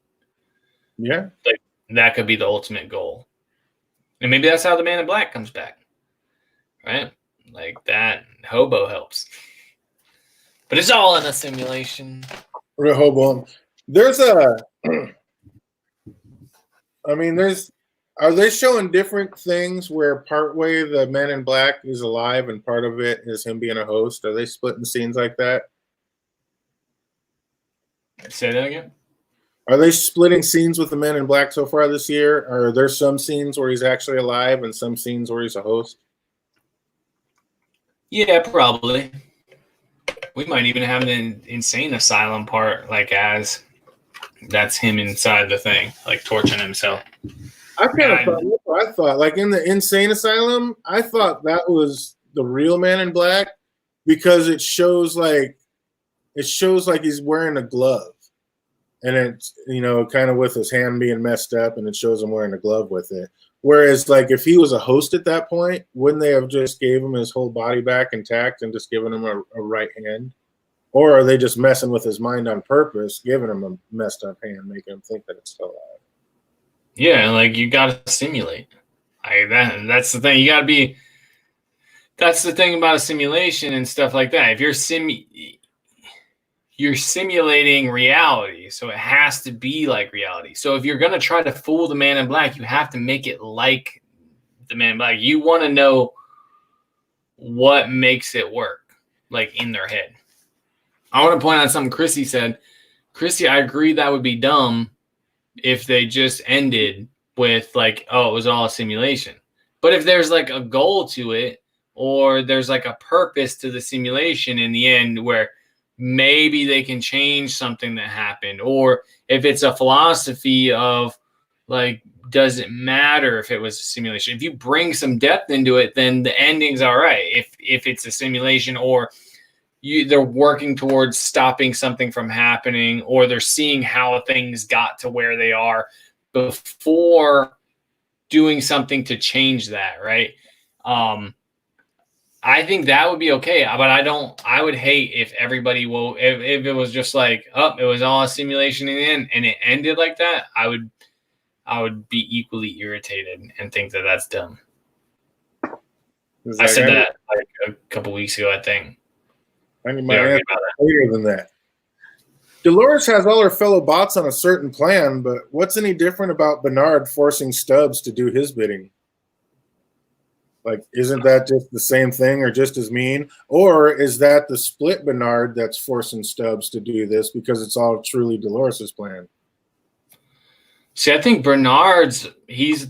Yeah. Like that could be the ultimate goal. And maybe that's how the Man in Black comes back. Right? Like that hobo helps. But it's all in a simulation. Rehoboam. There's are they showing different things where partway the Man in Black is alive and part of it is him being a host? Are they splitting scenes like that? Say that again? Are they splitting scenes with the Man in Black so far this year? Or are there some scenes where he's actually alive and some scenes where he's a host? Yeah, probably. We might even have an insane asylum part, like as that's him inside the thing, like torching himself. I thought, like in the insane asylum, I thought that was the real Man in Black because it shows like he's wearing a glove, and it's kind of with his hand being messed up, and it shows him wearing a glove with it. Whereas, like if he was a host at that point, wouldn't they have just gave him his whole body back intact and just given him a right hand? Or are they just messing with his mind on purpose, giving him a messed up hand, making him think that it's still alive? Yeah, like you got to simulate. That's the thing. You got to be. That's the thing about a simulation and stuff like that. If you're simulating reality, so it has to be like reality. So if you're gonna try to fool the Man in Black, you have to make it like the Man in Black. You want to know what makes it work, like in their head. I want to point out something Chrissy said. Chrissy, I agree that would be dumb if they just ended with like, oh, it was all a simulation. But if there's like a goal to it, or there's like a purpose to the simulation in the end where maybe they can change something that happened, or if it's a philosophy of like, does it matter if it was a simulation? If you bring some depth into it, then the ending's all right. If it's a simulation, or they're working towards stopping something from happening, or they're seeing how things got to where they are before doing something to change that, right? I think that would be okay, but I would hate if everybody if it was just like, oh, it was all a simulation in the end and it ended like that. I would be equally irritated and think that that's dumb. I said that like a couple weeks ago, I think. I need my answer later than that. Dolores has all her fellow bots on a certain plan, but what's any different about Bernard forcing Stubbs to do his bidding? Like, isn't that just the same thing or just as mean? Or is that the split Bernard that's forcing Stubbs to do this because it's all truly Dolores' plan? See, I think he's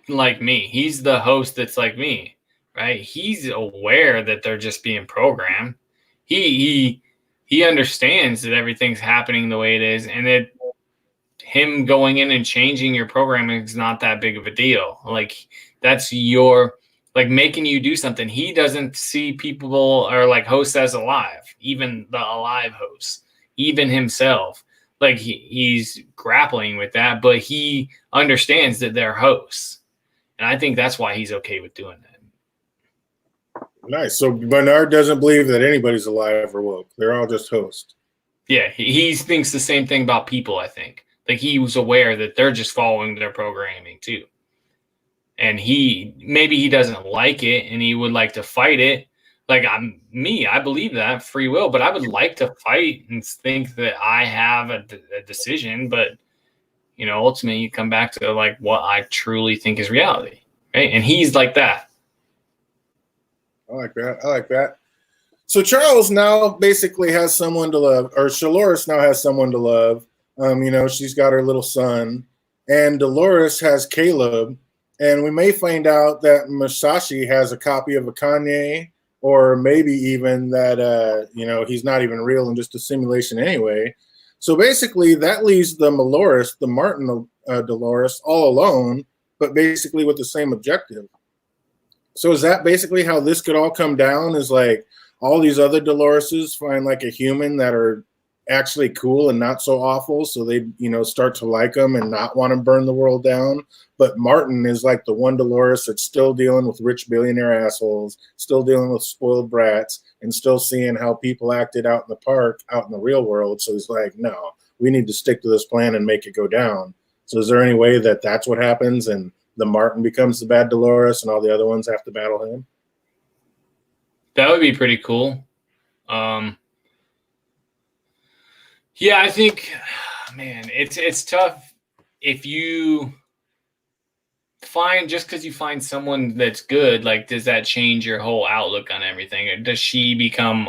like me. He's the host that's like me, right? He's aware that they're just being programmed. He understands that everything's happening the way it is, and that him going in and changing your programming is not that big of a deal. Like, that's like making you do something. He doesn't see people or like hosts as alive, even the alive hosts, even himself. Like he's grappling with that, but he understands that they're hosts. And I think that's why he's okay with doing that. Nice. So Bernard doesn't believe that anybody's alive or woke. They're all just hosts. Yeah, he thinks the same thing about people, I think. Like he was aware that they're just following their programming too. And maybe he doesn't like it and he would like to fight it. Like I believe that free will, but I would like to fight and think that I have a decision. But, ultimately you come back to like what I truly think is reality. Right. And he's like that. I like that. So Charles now basically has someone to love, or Dolores now has someone to love. She's got her little son, and Dolores has Caleb. And we may find out that Masashi has a copy of a Kanye, or maybe even that, he's not even real and just a simulation anyway. So basically that leaves the Martin Dolores all alone, but basically with the same objective. So is that basically how this could all come down, is like all these other Doloreses find like a human that are actually cool and not so awful, so they, you know, start to like them and not want to burn the world down. But Martin is like the one Dolores that's still dealing with rich billionaire assholes, still dealing with spoiled brats, and still seeing how people acted out in the park, out in the real world. So he's like, no, we need to stick to this plan and make it go down. So is there any way that that's what happens and the Martin becomes the bad Dolores and all the other ones have to battle him? That would be pretty cool. Yeah, I think, man, it's tough if you find, just because you find someone that's good, like, does that change your whole outlook on everything? Or does she become,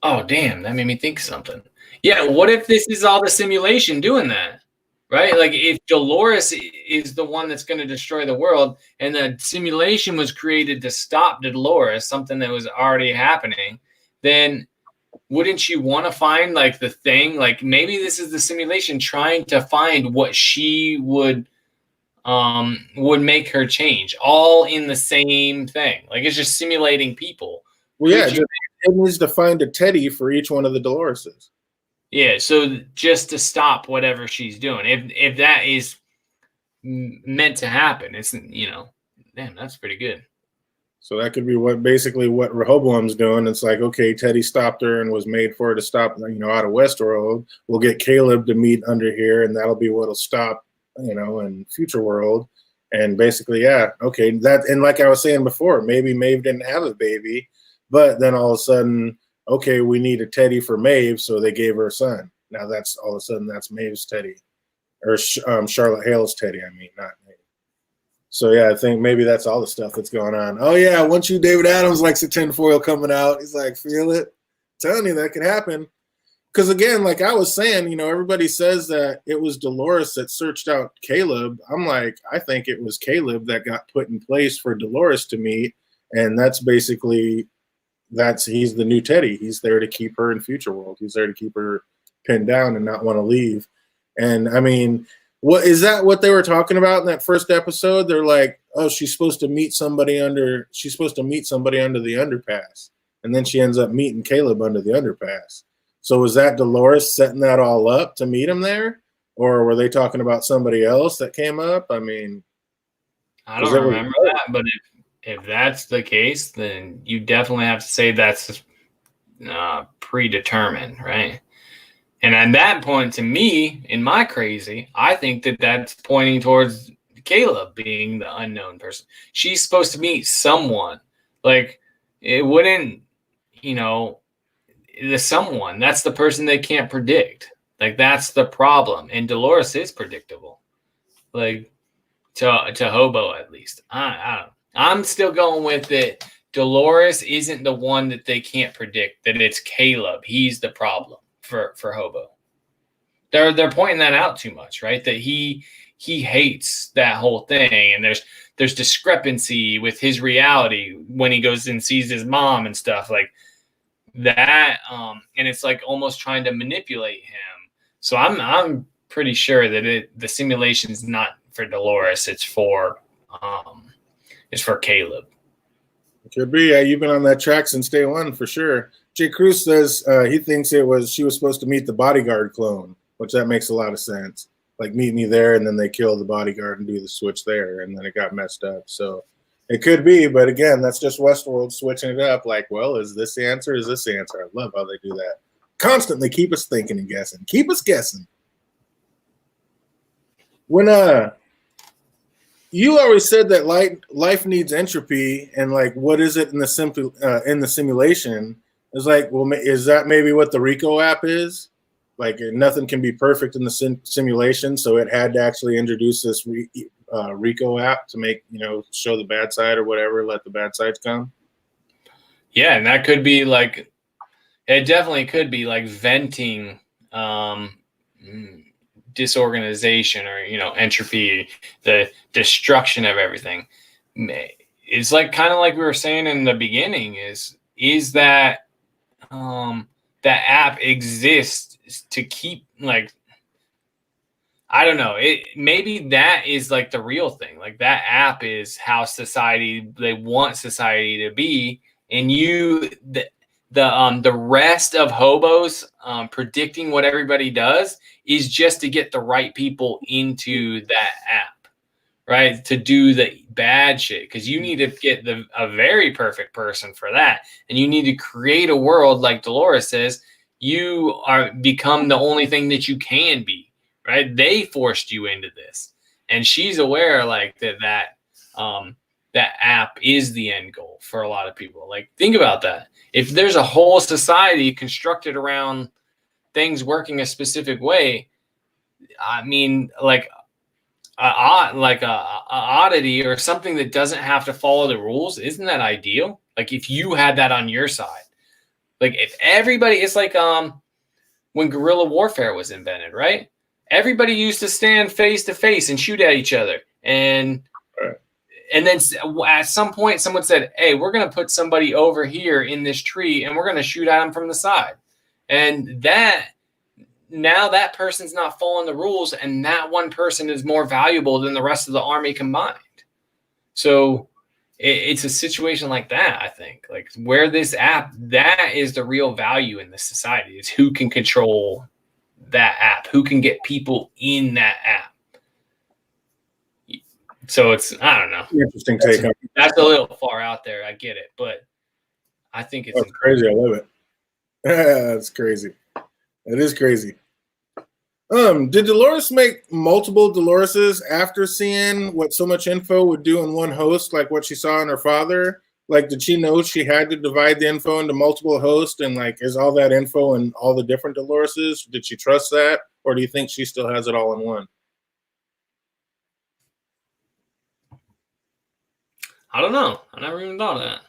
oh, damn, that made me think of something. Yeah, what if this is all the simulation doing that? Right? Like, if Dolores is the one that's going to destroy the world and the simulation was created to stop Dolores, something that was already happening, then wouldn't you want to find like the thing? Like, maybe this is the simulation trying to find what she would make her change, all in the same thing. Like, it's just simulating people. Well, yeah, it needs to find a Teddy for each one of the Doloreses. Yeah, so just to stop whatever she's doing, if that is meant to happen, it's, you know, damn, that's pretty good. So that could be what Rehoboam's doing. It's like, okay, Teddy stopped her and was made for her to stop, you know, out of Westworld. We'll get Caleb to meet under here, and that'll be what'll stop, you know, in future world. And basically, yeah, okay, that, and like I was saying before, maybe Maeve didn't have a baby, but then all of a sudden, okay, we need a Teddy for Maeve, so they gave her a son. Now that's all of a sudden that's Maeve's Teddy, or Charlotte Hale's Teddy. I mean, not Maeve. So yeah, I think maybe that's all the stuff that's going on. Oh yeah, once you David Adams likes a tinfoil coming out, he's like, feel it. I'm telling you, that could happen. Because again, like I was saying, you know, everybody says that it was Dolores that searched out Caleb. I'm like, I think it was Caleb that got put in place for Dolores to meet, and that's basically. He's the new Teddy. He's there to keep her in future world. He's there to keep her pinned down and not want to leave. And I mean, is that what they were talking about in that first episode? They're like, oh, she's supposed to meet somebody under the underpass. And then she ends up meeting Caleb under the underpass. So was that Dolores setting that all up to meet him there? Or were they talking about somebody else that came up? I mean, I don't remember that, but if that's the case, then you definitely have to say that's predetermined, right? And at that point, to me, in my crazy, I think that that's pointing towards Caleb being the unknown person. She's supposed to meet someone. Like, it wouldn't, you know, the someone, that's the person they can't predict. Like, that's the problem. And Dolores is predictable. Like, to Hobo, at least. I don't know. I'm still going with it. Dolores isn't the one that they can't predict, that it's Caleb. He's the problem for Hobo. They're pointing that out too much, right? That he hates that whole thing, and there's discrepancy with his reality when he goes and sees his mom and stuff like that. And it's like almost trying to manipulate him. So I'm pretty sure that the simulation's not for Dolores. It's for Caleb. It could be. Yeah, you've been on that track since day one for sure. Jay Cruz says he thinks she was supposed to meet the bodyguard clone, which that makes a lot of sense. Like, meet me there, and then they kill the bodyguard and do the switch there, and then it got messed up. So it could be, but again, that's just Westworld switching it up. Like, well, is this the answer? Is this the answer? I love how they do that. Constantly keep us thinking and guessing. Keep us guessing. When you always said that life needs entropy, and like, what is it in the simulation? It's like, well, is that maybe what the Rico app is? Like, nothing can be perfect in the simulation, so it had to actually introduce this Rico app to make, you know, show the bad side or whatever, let the bad sides come. Yeah, and that could be like, it definitely could be like venting disorganization, or, you know, entropy, the destruction of everything. It's like, kind of like we were saying in the beginning, is that that app exists to keep, like, I don't know, maybe that is like the real thing. Like, that app is how they want society to be, and the rest of hobos predicting what everybody does is just to get the right people into that app, right? To do the bad shit, because you need to get a very perfect person for that, and you need to create a world like Dolores says. You are become the only thing that you can be, right? They forced you into this, and she's aware like that that app is the end goal for a lot of people. Like, think about that. If there's a whole society constructed around things working a specific way, I mean, like a oddity or something that doesn't have to follow the rules, isn't that ideal? Like, if you had that on your side, like if everybody, it's like when guerrilla warfare was invented, right? Everybody used to stand face to face and shoot at each other, and then at some point someone said, hey, we're going to put somebody over here in this tree and we're going to shoot at them from the side. And that now that person's not following the rules, and that one person is more valuable than the rest of the army combined. So it's a situation like that, I think, like where this app, that is the real value in this society, is who can control that app, who can get people in that app. So it's, I don't know. Interesting take on it. That's a little far out there. I get it, but I think it's crazy. I love it. That's crazy. It is crazy. Did Dolores make multiple Doloreses after seeing what so much info would do in one host, like what she saw in her father? Like, did she know she had to divide the info into multiple hosts, and like, is all that info in all the different Doloreses? Did she trust that, or do you think she still has it all in one? I don't know. I never even thought of that.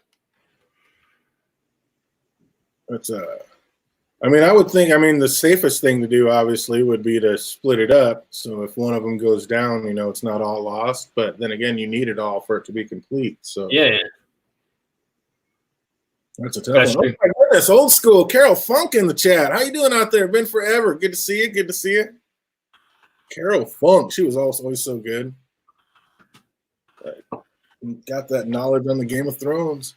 That's I mean, I would think, the safest thing to do, obviously, would be to split it up. So if one of them goes down, it's not all lost. But then again, you need it all for it to be complete. So yeah. That's a tough one. Oh my goodness, old school. Carol Funk in the chat. How you doing out there? Been forever. Good to see you. Good to see you. Carol Funk. She was always so good. Got that knowledge on the Game of Thrones.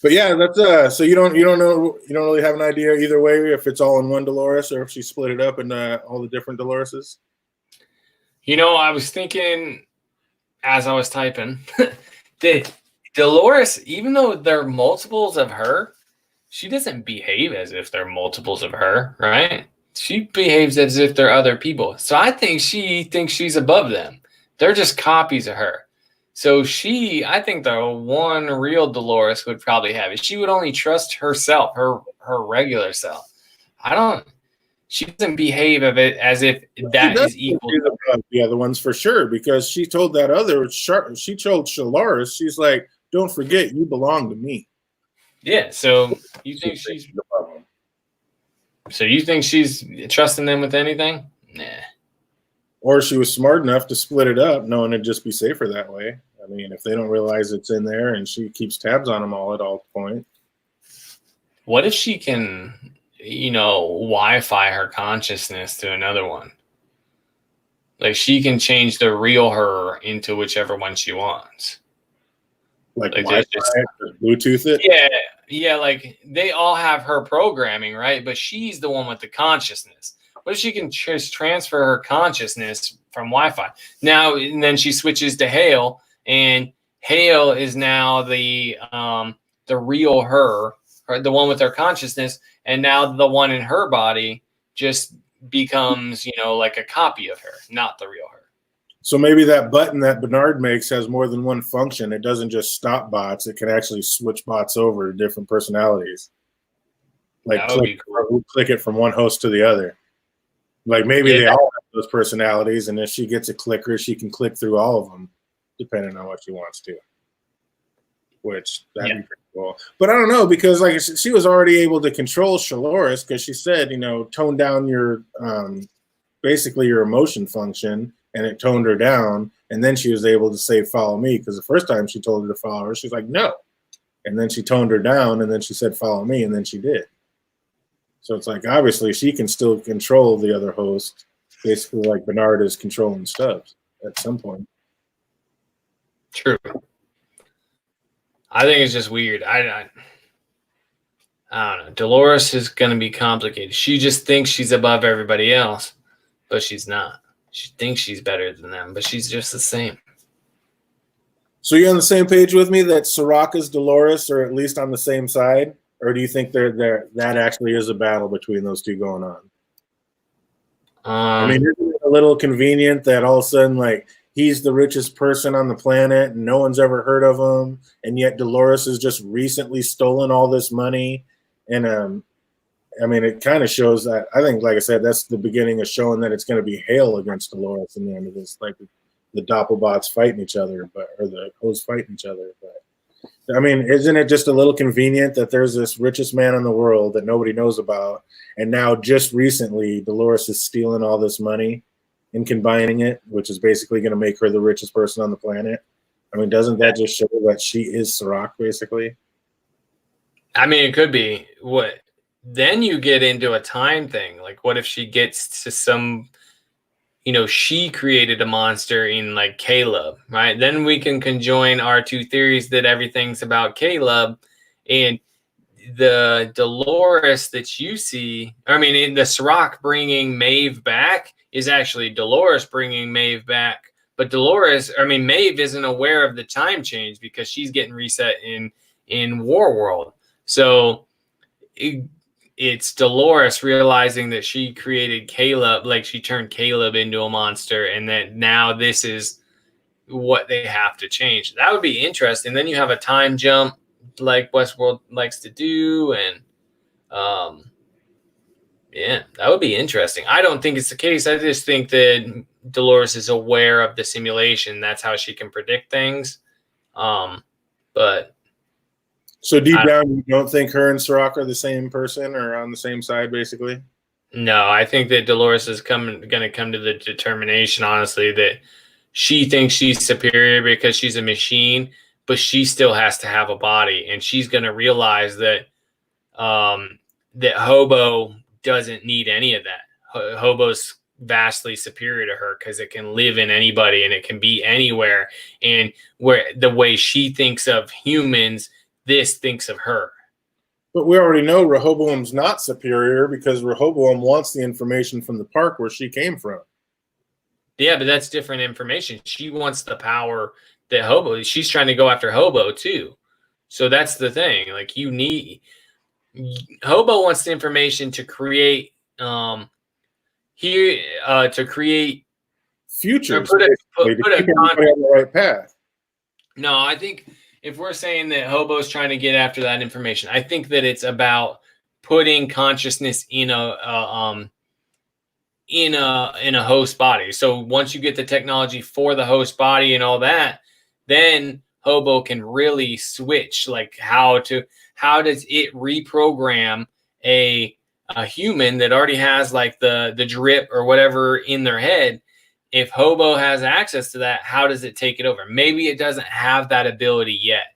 But yeah, that's so you don't know, you don't really have an idea either way if it's all in one Dolores or if she split it up into all the different Doloreses. I was thinking as I was typing that Dolores, even though they're multiples of her, she doesn't behave as if they're multiples of her, right? She behaves as if they're other people. So I think she thinks she's above them. They're just copies of her. So I think the one real Dolores would probably have it. She would only trust herself, her regular self. She doesn't behave of it as if that is equal to the other ones for sure, because she told that other, she told Shalaris, she's like, don't forget, you belong to me. Yeah, so you think she's trusting them with anything? Nah. Or she was smart enough to split it up, knowing it'd just be safer that way. I mean, if they don't realize it's in there and she keeps tabs on them all at all points. What if she can, Wi-Fi her consciousness to another one? Like, she can change the real her into whichever one she wants. Like Wi-Fi, Bluetooth it? Yeah, like they all have her programming, right? But she's the one with the consciousness. What if she can just transfer her consciousness from Wi-Fi? Now, and then she switches to Hale, and Hale is now the real her, or the one with her consciousness, and now the one in her body just becomes, like a copy of her, not the real her. So maybe that button that Bernard makes has more than one function. It doesn't just stop bots. It can actually switch bots over to different personalities. Like click it from one host to the other. Like maybe they all have those personalities, and if she gets a clicker, she can click through all of them, depending on what she wants to. Which that'd be pretty cool. But I don't know, because like she was already able to control Shaloris, because she said, tone down your basically your emotion function, and it toned her down, and then she was able to say follow me, because the first time she told her to follow her, she's like no, and then she toned her down, and then she said follow me, and then she did. So it's like, obviously, she can still control the other host, basically like Bernard is controlling Stubbs at some point. True. I think it's just weird. I I don't know. Dolores is going to be complicated. She just thinks she's above everybody else, but she's not. She thinks she's better than them, but she's just the same. So you're on the same page with me that Soraka's Dolores are at least on the same side, or do you think that actually is a battle between those two going on? I mean, isn't it a little convenient that all of a sudden, like, he's the richest person on the planet and no one's ever heard of him, and yet Dolores has just recently stolen all this money? And I mean, it kind of shows that, I think, like I said, that's the beginning of showing that it's going to be Hale against Dolores in the end of this, like the Doppelbots fighting each other, or the hosts fighting each other. But I mean, isn't it just a little convenient that there's this richest man in the world that nobody knows about, and now just recently Dolores is stealing all this money and combining it, which is basically going to make her the richest person on the planet? I mean, doesn't that just show that she is Serac, basically? I mean, it could be. What then you get into a time thing. Like, what if she gets to some, she created a monster in like Caleb, right? Then we can conjoin our two theories that everything's about Caleb, and the Dolores that you see, I mean, in the Serac bringing Maeve back is actually Dolores bringing Maeve back. But Maeve isn't aware of the time change because she's getting reset in Warworld. So it's Dolores realizing that she created Caleb, like she turned Caleb into a monster, and that now this is what they have to change. That would be interesting. Then you have a time jump like Westworld likes to do, and that would be interesting. I don't think it's the case. I just think that Dolores is aware of the simulation. That's how she can predict things. But so deep down, you don't think her and Serac are the same person or on the same side, basically? No, I think that Dolores is going to come to the determination, honestly, that she thinks she's superior because she's a machine, but she still has to have a body, and she's going to realize that that Hobo doesn't need any of that. Hobo's vastly superior to her because it can live in anybody and it can be anywhere. And where the way she thinks of humans, this thinks of her. But we already know Rehoboam's not superior because Rehoboam wants the information from the park where she came from. Yeah, but that's different information. She wants the power that Hobo, she's trying to go after Hobo too. So that's the thing. Like, Hobo wants the information to create to create futures, put to keep everybody on the right path. No, I think if we're saying that Hobo's trying to get after that information, I think that it's about putting consciousness in a host body. So once you get the technology for the host body and all that, then Hobo can really switch, like how does it reprogram a human that already has like the drip or whatever in their head. If Hobo has access to that, how does it take it over? Maybe it doesn't have that ability yet,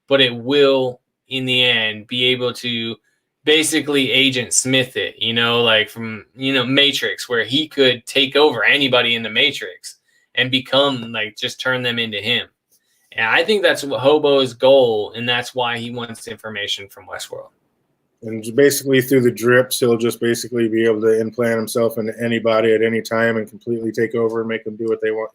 but it will in the end be able to basically Agent Smith it, like from, Matrix, where he could take over anybody in the Matrix and become like, just turn them into him. And I think that's what Hobo's goal, and that's why he wants information from Westworld. And basically through the drips, he'll just basically be able to implant himself into anybody at any time and completely take over and make them do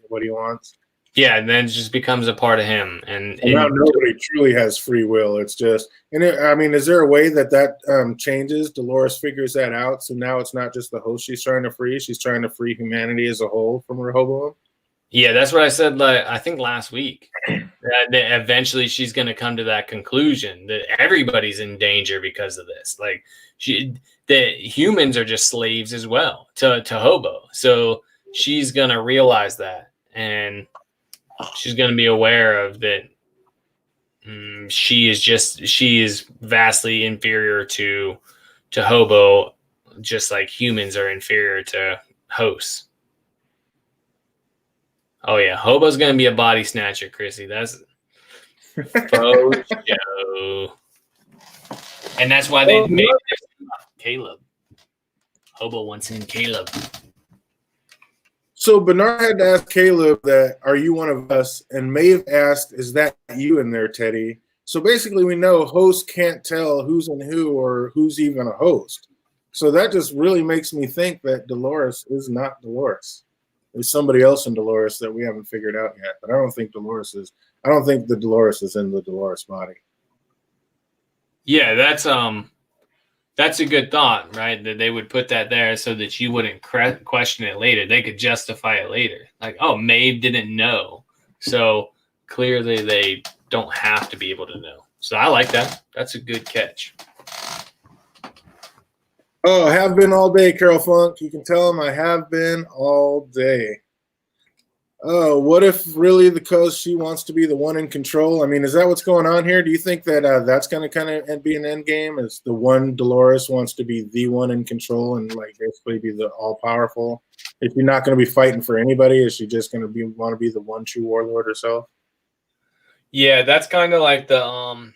what he wants. Yeah, and then it just becomes a part of him. And now nobody truly has free will. It's just, is there a way that changes? Dolores figures that out, so now it's not just the host she's trying to free. She's trying to free humanity as a whole from Rehoboam. Yeah, that's what I said, I think last week. That eventually she's going to come to that conclusion that everybody's in danger because of this. Like, the humans are just slaves as well to Hobo. So she's going to realize that, and she's going to be aware of that. She is vastly inferior to Hobo, just like humans are inferior to hosts. Oh yeah, Hobo's gonna be a body snatcher, Chrissy. That's faux show. And that's why they made Caleb. Hobo wants in Caleb. So Bernard had to ask Caleb that, are you one of us? And Maeve asked, is that you in there, Teddy? So basically, we know hosts can't tell who's in who or who's even a host. So that just really makes me think that Dolores is not Dolores. There's somebody else in Dolores that we haven't figured out yet. But I don't think Dolores is. I don't think the Dolores is in the Dolores body. Yeah, that's a good thought, right? That they would put that there so that you wouldn't question it later. They could justify it later. Like, oh, Maeve didn't know. So clearly they don't have to be able to know. So I like that. That's a good catch. Oh, I have been all day, Carol Funk. You can tell him I have been all day. Oh, what if really because she wants to be the one in control? I mean, is that what's going on here? Do you think that that's going to kind of be an end game? Is the one Dolores wants to be the one in control and like basically be the all powerful? Is she not going to be fighting for anybody? Is she just going to want to be the one true warlord herself? Yeah, that's kind of like the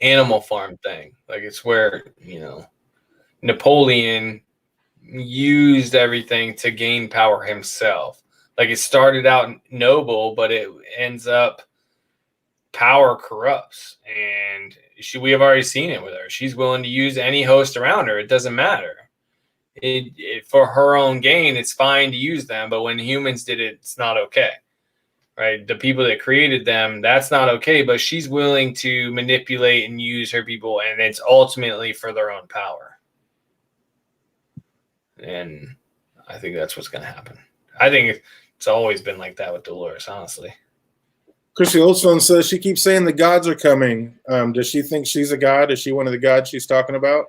Animal Farm thing. Like it's where Napoleon used everything to gain power himself. Like it started out noble, but it ends up power corrupts. And we have already seen it with her. She's willing to use any host around her. It doesn't matter. For her own gain, it's fine to use them. But when humans did it, it's not okay. Right? The people that created them, that's not okay. But she's willing to manipulate and use her people. And it's ultimately for their own power. And I think that's what's going to happen. I think it's always been like that with Dolores, honestly. Chrissy Oldstone says she keeps saying the gods are coming. Does she think she's a god? Is she one of the gods she's talking about?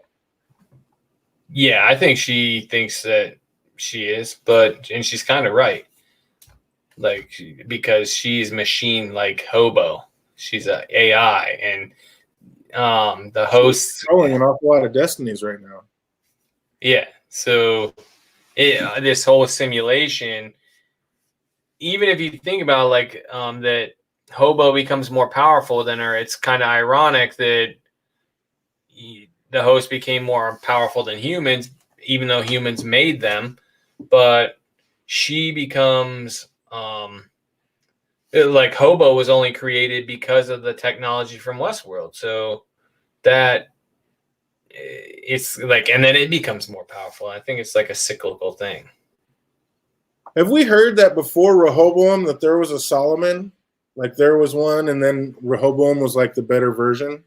Yeah, I think she thinks that she is, and she's kind of right. Like, because she's machine like Hobo. She's a AI, and the host controlling an awful lot of destinies right now. Yeah. So this whole simulation, even if you think about like that Hobo becomes more powerful than her, it's kind of ironic that the host became more powerful than humans, even though humans made them. But she becomes like Hobo was only created because of the technology from Westworld. So that it's like, and then it becomes more powerful. I think it's like a cyclical thing. Have we heard that before Rehoboam that there was a Solomon? Like there was one, and then Rehoboam was like the better version.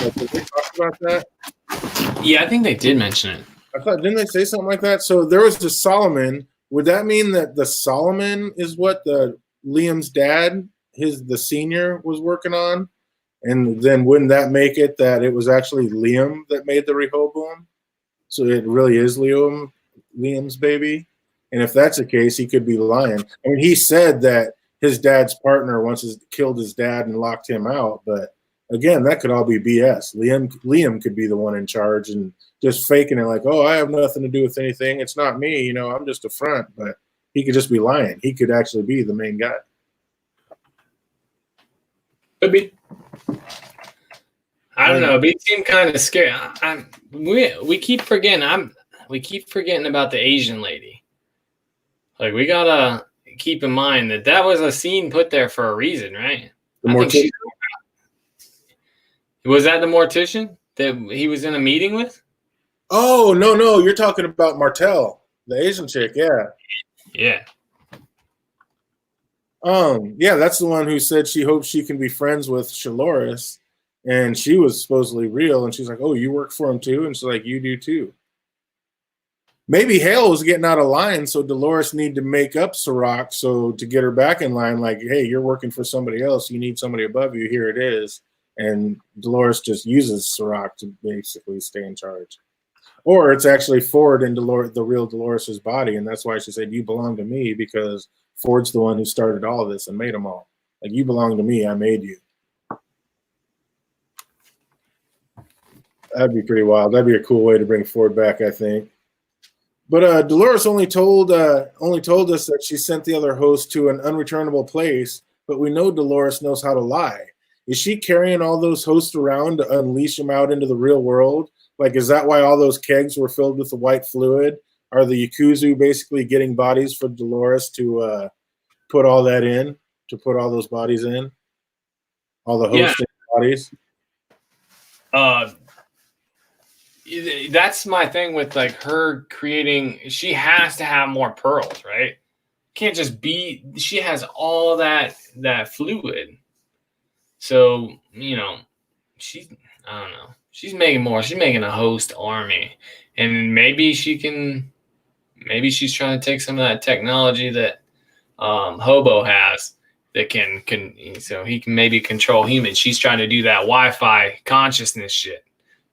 Like, did they talk about that? Yeah, I think they did mention it. I thought, didn't they say something like that? So there was the Solomon. Would that mean that the Solomon is what the Liam's dad, the senior, was working on? And then wouldn't that make it that it was actually Liam that made the Rehoboam? So it really is Liam's baby? And if that's the case, he could be lying. I mean, he said that his dad's partner once killed his dad and locked him out. But again, that could all be BS. Liam could be the one in charge and just faking it like, oh, I have nothing to do with anything. It's not me. I'm just a front. But he could just be lying. He could actually be the main guy. Could be. I don't know. It seemed kind of scary. We keep forgetting. We keep forgetting about the Asian lady. Like we gotta keep in mind that was a scene put there for a reason, right? Was that the mortician that he was in a meeting with? Oh no! You're talking about Martell, the Asian chick. Yeah. Yeah. Yeah, that's the one who said she hopes she can be friends with Dolores, and she was supposedly real, and she's like, oh, you work for him too? And she's like, you do too. Maybe Hale was getting out of line, so Dolores needed to make up Sirach so to get her back in line, like, hey, you're working for somebody else, you need somebody above you, here it is. And Dolores just uses Sirach to basically stay in charge. Or it's actually Ford in the real Dolores' body, and that's why she said, you belong to me, because Ford's the one who started all of this and made them all. Like, you belong to me, I made you. That'd be pretty wild. That'd be a cool way to bring Ford back, I think. But Dolores only told us that she sent the other host to an unreturnable place, but we know Dolores knows how to lie. Is she carrying all those hosts around to unleash them out into the real world? Like, is that why all those kegs were filled with the white fluid? Are the Yakuza basically getting bodies for Dolores to put all that in? to put all those bodies in, all the Yeah. hosting bodies. That's my thing with like her creating. She has to have more pearls, right? Can't just be. She has all that fluid. So she's, I don't know. She's making more. She's making a host army, and maybe she's trying to take some of that technology that Hobo has that can so he can maybe control humans. She's trying to do that Wi-Fi consciousness shit.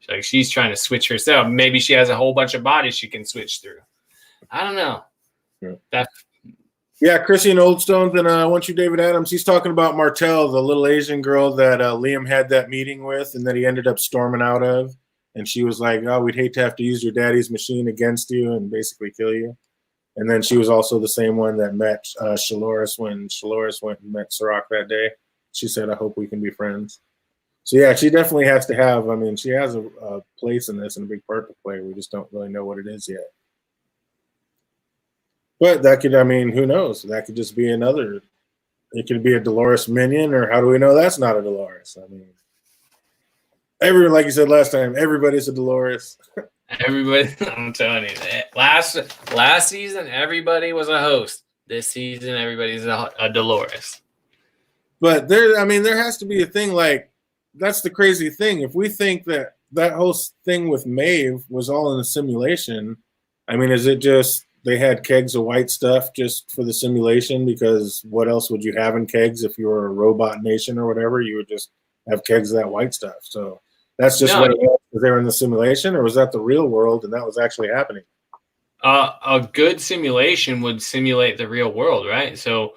Like she's trying to switch herself. Maybe she has a whole bunch of bodies she can switch through. I don't know. Yeah, Christian Oldstones and once you David Adams, he's talking about Martell, the little Asian girl that Liam had that meeting with and that he ended up storming out of. And she was like, oh, we'd hate to have to use your daddy's machine against you and basically kill you. And then she was also the same one that met Dolores when Dolores went and met Sirach that day. She said, I hope we can be friends. So, yeah, she definitely has to have, I mean, she has a place in this and a big part to play. We just don't really know what it is yet. But that could, I mean, who knows? That could just be another, it could be a Dolores minion, or how do we know that's not a Dolores? I mean, like you said last time, everybody's a Dolores. Everybody, I'm telling you that. Last season, everybody was a host. This season, everybody's a Dolores. But there has to be a thing like, that's the crazy thing. If we think that whole thing with Maeve was all in a simulation, I mean, is it just they had kegs of white stuff just for the simulation? Because what else would you have in kegs if you were a robot nation or whatever? You would just have kegs of that white stuff. So that's just what it was. Was they were in the simulation, or was that the real world and that was actually happening? A good simulation would simulate the real world, right? So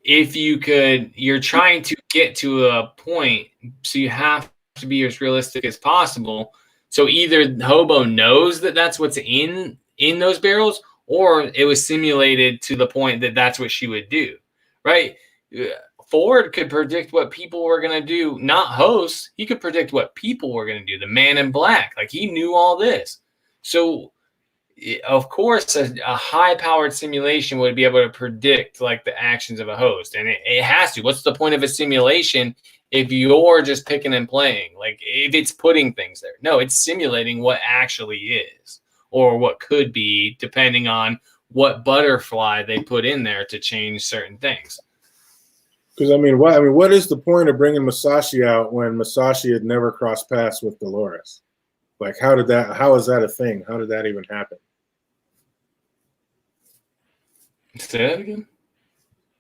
if you're trying to get to a point, so you have to be as realistic as possible. So either Hobo knows that that's what's in those barrels, or it was simulated to the point that that's what she would do, right? Ford could predict what people were going to do, not hosts. He could predict what people were going to do, the man in black. Like, he knew all this. So of course, a high-powered simulation would be able to predict like the actions of a host, and it has to. What's the point of a simulation if you're just picking and playing? Like, if it's putting things there, no, it's simulating what actually is or what could be, depending on what butterfly they put in there to change certain things. Because what is the point of bringing Masashi out when Masashi had never crossed paths with Dolores? Like, how is that a thing? How did that even happen? Say that again.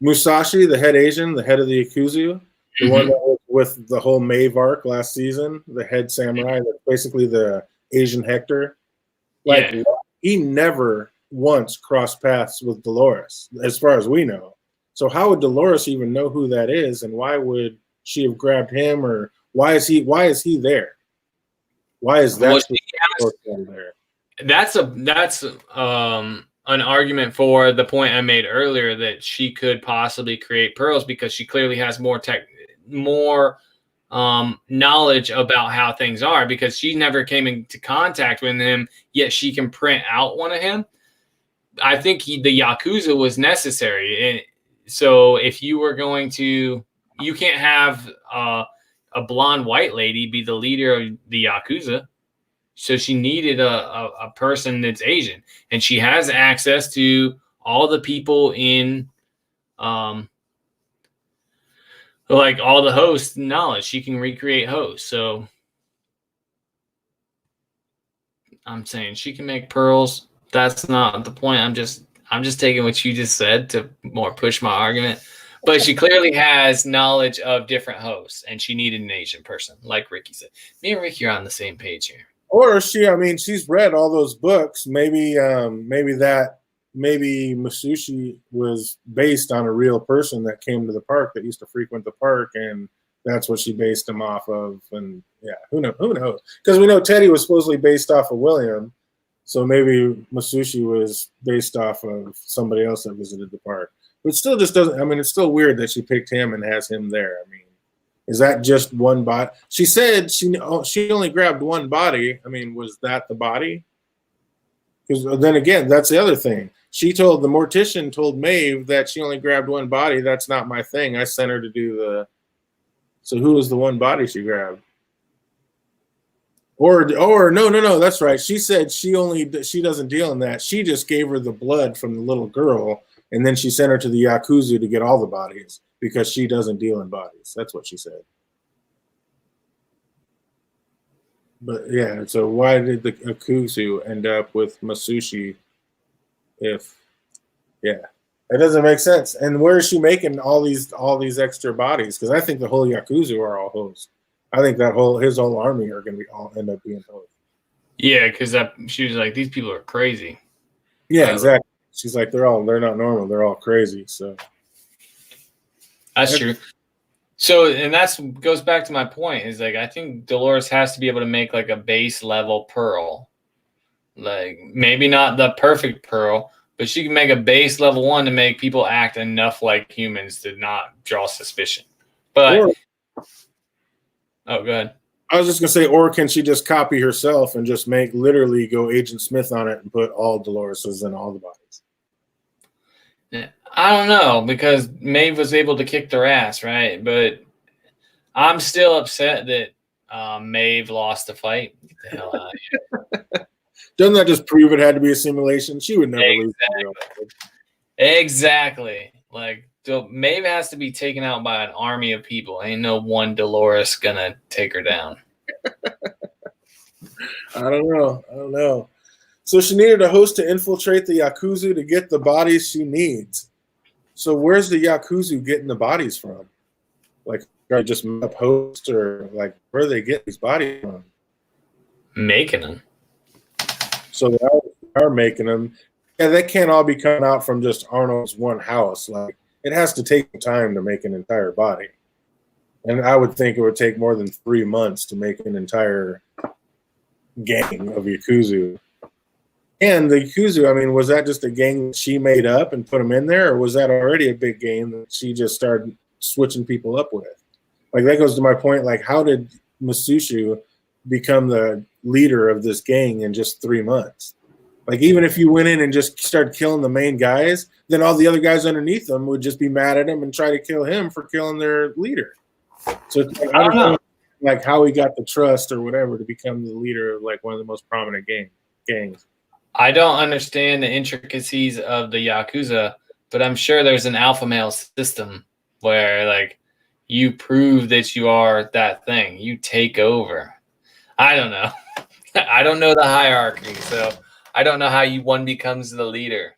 Musashi, the head Asian, the head of the Yakuza, the one that was with the whole Maeve arc last season, the head samurai, that's basically the Asian Hector. Like, he never once crossed paths with Dolores, as far as we know. So how would Dolores even know who that is, and why would she have grabbed him, or why is he there? Why is that there? That's an argument for the point I made earlier that she could possibly create pearls because she clearly has more knowledge about how things are, because she never came into contact with him, yet she can print out one of him. I think the Yakuza was necessary. And so if you were going to, you can't have a blonde white lady be the leader of the Yakuza. So she needed a person that's Asian, and she has access to all the people in, like all the host knowledge. She can recreate hosts. So I'm saying she can make pearls. That's not the point. I'm just taking what you just said to more push my argument. But she clearly has knowledge of different hosts, and she needed an Asian person, like Ricky said. Me and Ricky are on the same page here. Or she's read all those books. Maybe Masushi was based on a real person that came to the park, that used to frequent the park, and that's what she based him off of. And yeah, who knows? Because we know Teddy was supposedly based off of William, so maybe Masushi was based off of somebody else that visited the park. But still, just doesn't. I mean, it's still weird that she picked him and has him there. I mean, is that just one body? She said she only grabbed one body. I mean, was that the body? Because then again, that's the other thing. the mortician told Maeve that she only grabbed one body. That's not my thing. I sent her to do the. So who was the one body she grabbed? Or no, that's right. She said she doesn't deal in that. She just gave her the blood from the little girl, and then she sent her to the Yakuza to get all the bodies because she doesn't deal in bodies. That's what she said. But yeah, so why did the Yakuza end up with Masushi? If it doesn't make sense. And where is she making all these extra bodies? Because I think the whole Yakuza are all hoes. I think his whole army are going to be all end up being hoes. Yeah, because she was like, these people are crazy. Yeah, exactly. She's like, they're not normal. They're all crazy. So that's true. So, and goes back to my point is like, I think Dolores has to be able to make like a base level pearl, like maybe not the perfect pearl, but she can make a base level one to make people act enough like humans to not draw suspicion. But oh, go ahead. I was just gonna say, or can she just copy herself and just literally go Agent Smith on it and put all Dolores's in all the bodies? I don't know, because Maeve was able to kick their ass, right? But I'm still upset that Maeve lost the fight. Get the hell out of here. Doesn't that just prove it had to be a simulation? She would never lose. Exactly. Like, Maeve has to be taken out by an army of people. Ain't no one Dolores gonna take her down. I don't know. So she needed a host to infiltrate the Yakuza to get the bodies she needs. So where's the Yakuza getting the bodies from? Like, are they just up hosts, or like where are they getting these bodies from? Making them. So they are making them. Yeah, they can't all be coming out from just Arnold's one house. Like, it has to take time to make an entire body. And I would think it would take more than 3 months to make an entire gang of Yakuza. And the Yakuza, I mean, was that just a gang that she made up and put them in there? Or was that already a big gang that she just started switching people up with? Like, that goes to my point. Like, how did Masushi become the leader of this gang in just 3 months? Like, even if you went in and just started killing the main guys, then all the other guys underneath them would just be mad at him and try to kill him for killing their leader. So it's like, I don't know, like, how he got the trust or whatever to become the leader of like one of the most prominent gangs. I don't understand the intricacies of the Yakuza, but I'm sure there's an alpha male system where like you prove that you are that thing. You take over. I don't know. I don't know the hierarchy, so I don't know how one becomes the leader.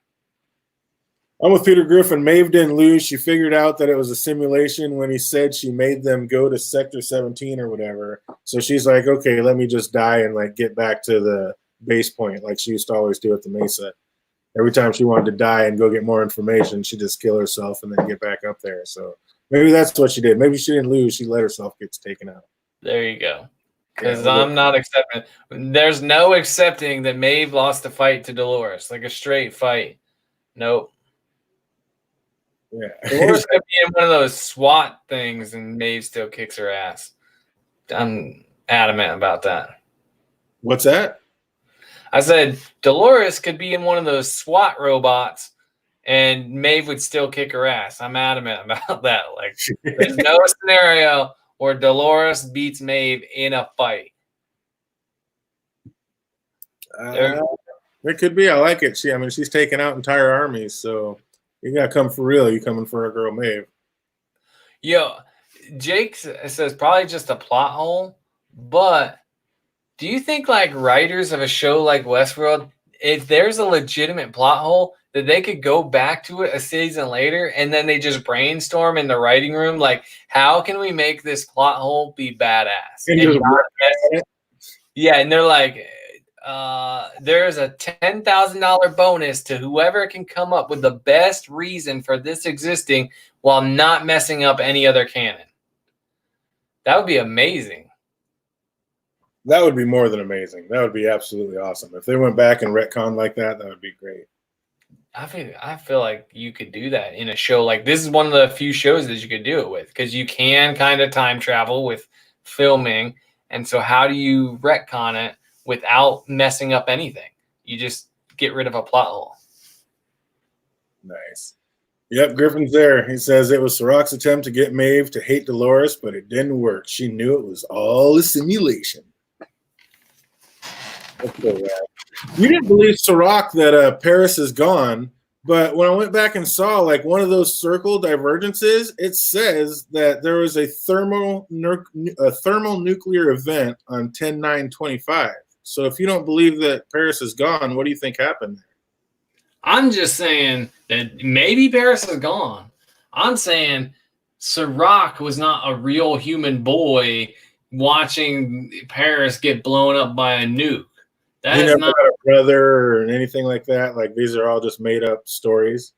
I'm with Peter Griffin. Maeve didn't lose. She figured out that it was a simulation when he said she made them go to Sector 17 or whatever. So she's like, okay, let me just die and like get back to the base point like she used to always do at the Mesa. Every time she wanted to die and go get more information, she'd just kill herself and then get back up there. So maybe that's what she did. Maybe she didn't lose. She let herself get taken out. There you go. Because I'm not accepting. There's no accepting that Maeve lost the fight to Dolores, like a straight fight. Nope. Yeah. Dolores could be in one of those SWAT things and Maeve still kicks her ass. I'm adamant about that. What's that? I said Dolores could be in one of those SWAT robots and Maeve would still kick her ass. I'm adamant about that. Like, there's no scenario where Dolores beats Maeve in a fight. It could be. I like it. She's taking out entire armies, so you gotta come for real. You coming for a girl, Maeve? Yo, Jake says probably just a plot hole, but do you think like writers of a show like Westworld, if there's a legitimate plot hole, that they could go back to it a season later and then they just brainstorm in the writing room, like, how can we make this plot hole be badass? Yeah, and they're like, there's a $10,000 bonus to whoever can come up with the best reason for this existing while not messing up any other canon. That would be amazing. That would be more than amazing. That would be absolutely awesome. If they went back and retconned like that, that would be great. I feel like you could do that in a show. Like, this is one of the few shows that you could do it with, because you can kind of time travel with filming. And so how do you retcon it without messing up anything? You just get rid of a plot hole. Nice. Yep, Griffin's there. He says it was Sirach's attempt to get Maeve to hate Dolores, but it didn't work. She knew it was all a simulation. That's so rad. You didn't believe Sirach that Paris is gone, but when I went back and saw like one of those circle divergences, it says that there was a thermonuclear event on 10/9/25. So if you don't believe that Paris is gone, what do you think happened there? I'm just saying that maybe Paris is gone. I'm saying Sirach was not a real human boy watching Paris get blown up by a nuke. That He is never not had a brother or anything like that. Like these are all just made up stories.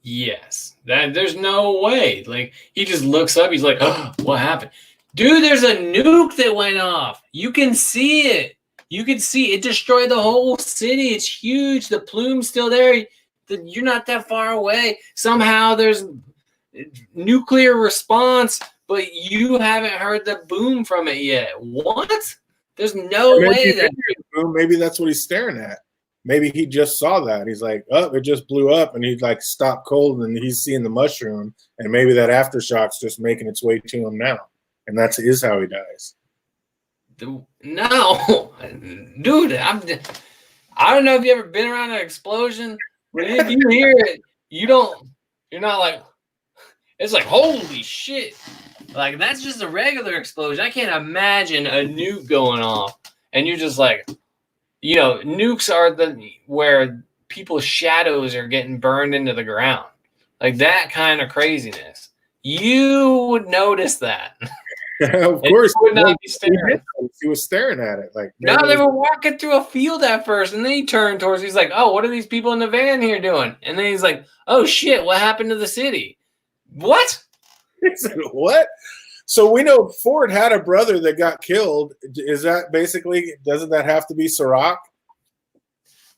Yes. There's no way. Like he just looks up, he's like, oh, what happened? Dude, there's a nuke that went off. You can see it. You can see it destroyed the whole city. It's huge. The plume's still there. You're not that far away. Somehow there's nuclear response, but you haven't heard the boom from it yet. What? There's no way that. Maybe that's what he's staring at. Maybe he just saw that. He's like, oh, it just blew up, and he's like stopped cold, and he's seeing the mushroom, and maybe that aftershock's just making its way to him now, and that is how he dies. No, dude, I don't know if you ever been around an explosion, but if you hear it, you're not like, it's like, holy shit. Like, that's just a regular explosion. I can't imagine a nuke going off. And you're just like, nukes are where people's shadows are getting burned into the ground. Like that kind of craziness. You would notice that. Of course, would not be staring. He was staring at it. Like no, they were walking through a field at first, and then he turned towards. He's like, "Oh, what are these people in the van here doing?" And then he's like, "Oh shit, what happened to the city? What?" He said, "What?" So we know Ford had a brother that got killed. Is that basically? Doesn't that have to be Sirach?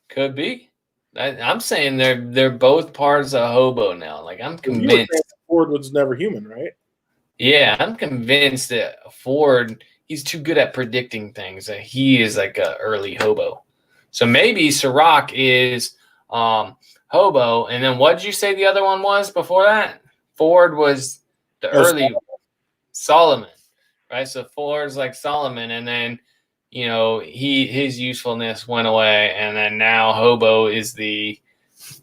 Could be. I'm saying they're both parts of Hobo now. Like I'm convinced. Ford was never human, right? Yeah, I'm convinced that Ford, he's too good at predicting things. That he is like an early Hobo. So maybe Sirach is Hobo. And then what did you say the other one was before that? Ford was the early Solomon, right? So Ford's like Solomon. And then, his usefulness went away. And then now Hobo is the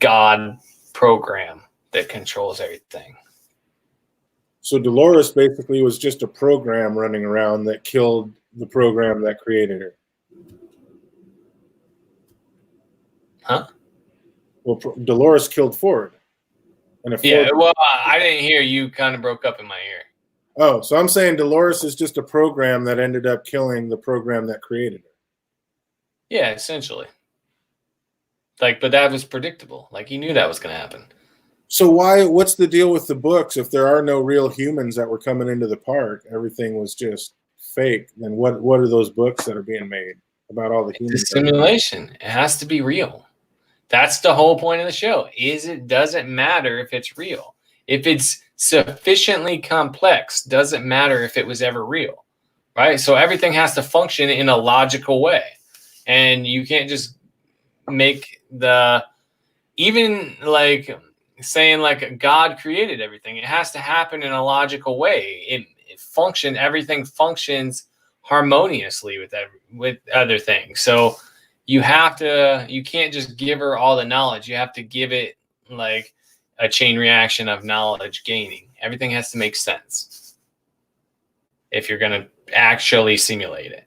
God program that controls everything. So Dolores basically was just a program running around that killed the program that created her. Huh? Well, Dolores killed Ford. Well, I didn't hear. You kind of broke up in my ear. Oh, so I'm saying Dolores is just a program that ended up killing the program that created her. Yeah, essentially. But that was predictable. Like, he knew that was going to happen. So what's the deal with the books? If there are no real humans that were coming into the park, everything was just fake, then what are those books that are being made about all the humans? It's a simulation. It has to be real. That's the whole point of the show. It doesn't matter if it's real. If it's sufficiently complex, doesn't matter if it was ever real. Right? So everything has to function in a logical way. And you can't just make even like saying like God created everything. It has to happen in a logical way. Everything functions harmoniously with other things. So you can't just give her all the knowledge. You have to give it like a chain reaction of knowledge gaining. Everything has to make sense if you're going to actually simulate it.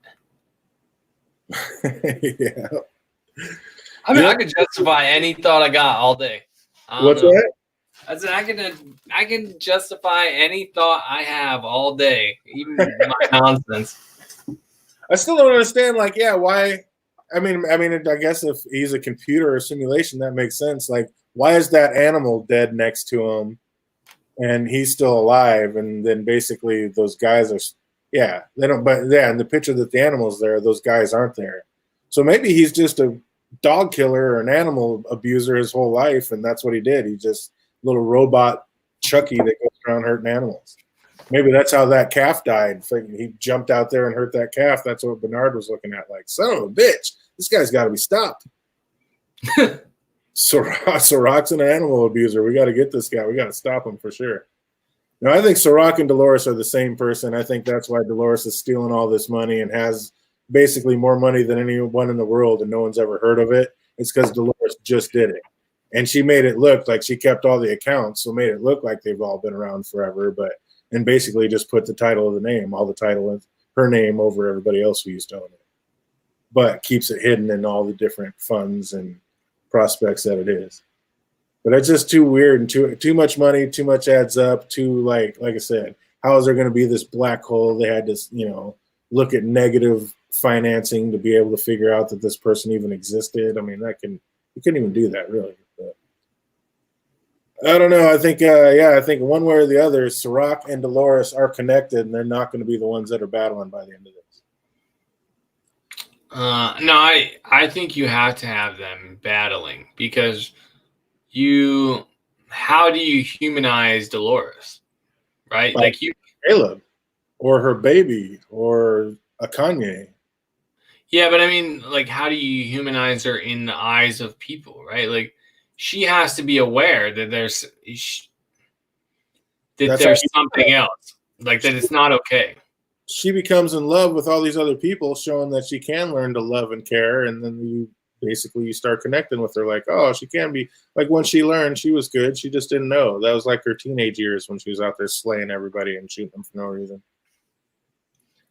Yeah. I mean, I could justify any thought I got all day. What's that? I said I can justify any thought I have all day, even my nonsense. I still don't understand. Like, yeah, why? I mean, I guess if he's a computer or simulation, that makes sense. Like, why is that animal dead next to him, and he's still alive? And then basically, those guys are, they don't. But yeah, in the picture that the animal's there, those guys aren't there. So maybe he's just a dog killer or an animal abuser his whole life, and that's what he did. He just little robot Chucky that goes around hurting animals. Maybe that's how that calf died. He jumped out there and hurt that calf. That's what Bernard was looking at. Like, son of a bitch, this guy's got to be stopped. Sirach's an animal abuser. We got to get this guy. We got to stop him for sure. No, I think Sirach and Dolores are the same person. I think that's why Dolores is stealing all this money and has basically more money than anyone in the world, and no one's ever heard of it. It's because Dolores just did it. And she made it look like she kept all the accounts, so made it look like they've all been around forever, and basically just put the title of the name, all the title of her name over everybody else who used to own it. But keeps it hidden in all the different funds and prospects that it is. But it's just too weird and too much money, too much adds up, like I said, how is there going to be this black hole? They had to, look at negative financing to be able to figure out that this person even existed. I mean, you couldn't even do that really. But I don't know. I think, I think one way or the other, Sirach and Dolores are connected, and they're not going to be the ones that are battling by the end of this. No, I think you have to have them battling because how do you humanize Dolores, right? Like Caleb or her baby or a Kanye. Yeah, but I mean, like, how do you humanize her in the eyes of people, right? Like, she has to be aware that there's something else, like that it's not okay. She becomes in love with all these other people, showing that she can learn to love and care, and then you start connecting with her, like, oh, she can be, like, when she learned, she was good, she just didn't know. That was like her teenage years when she was out there slaying everybody and shooting them for no reason.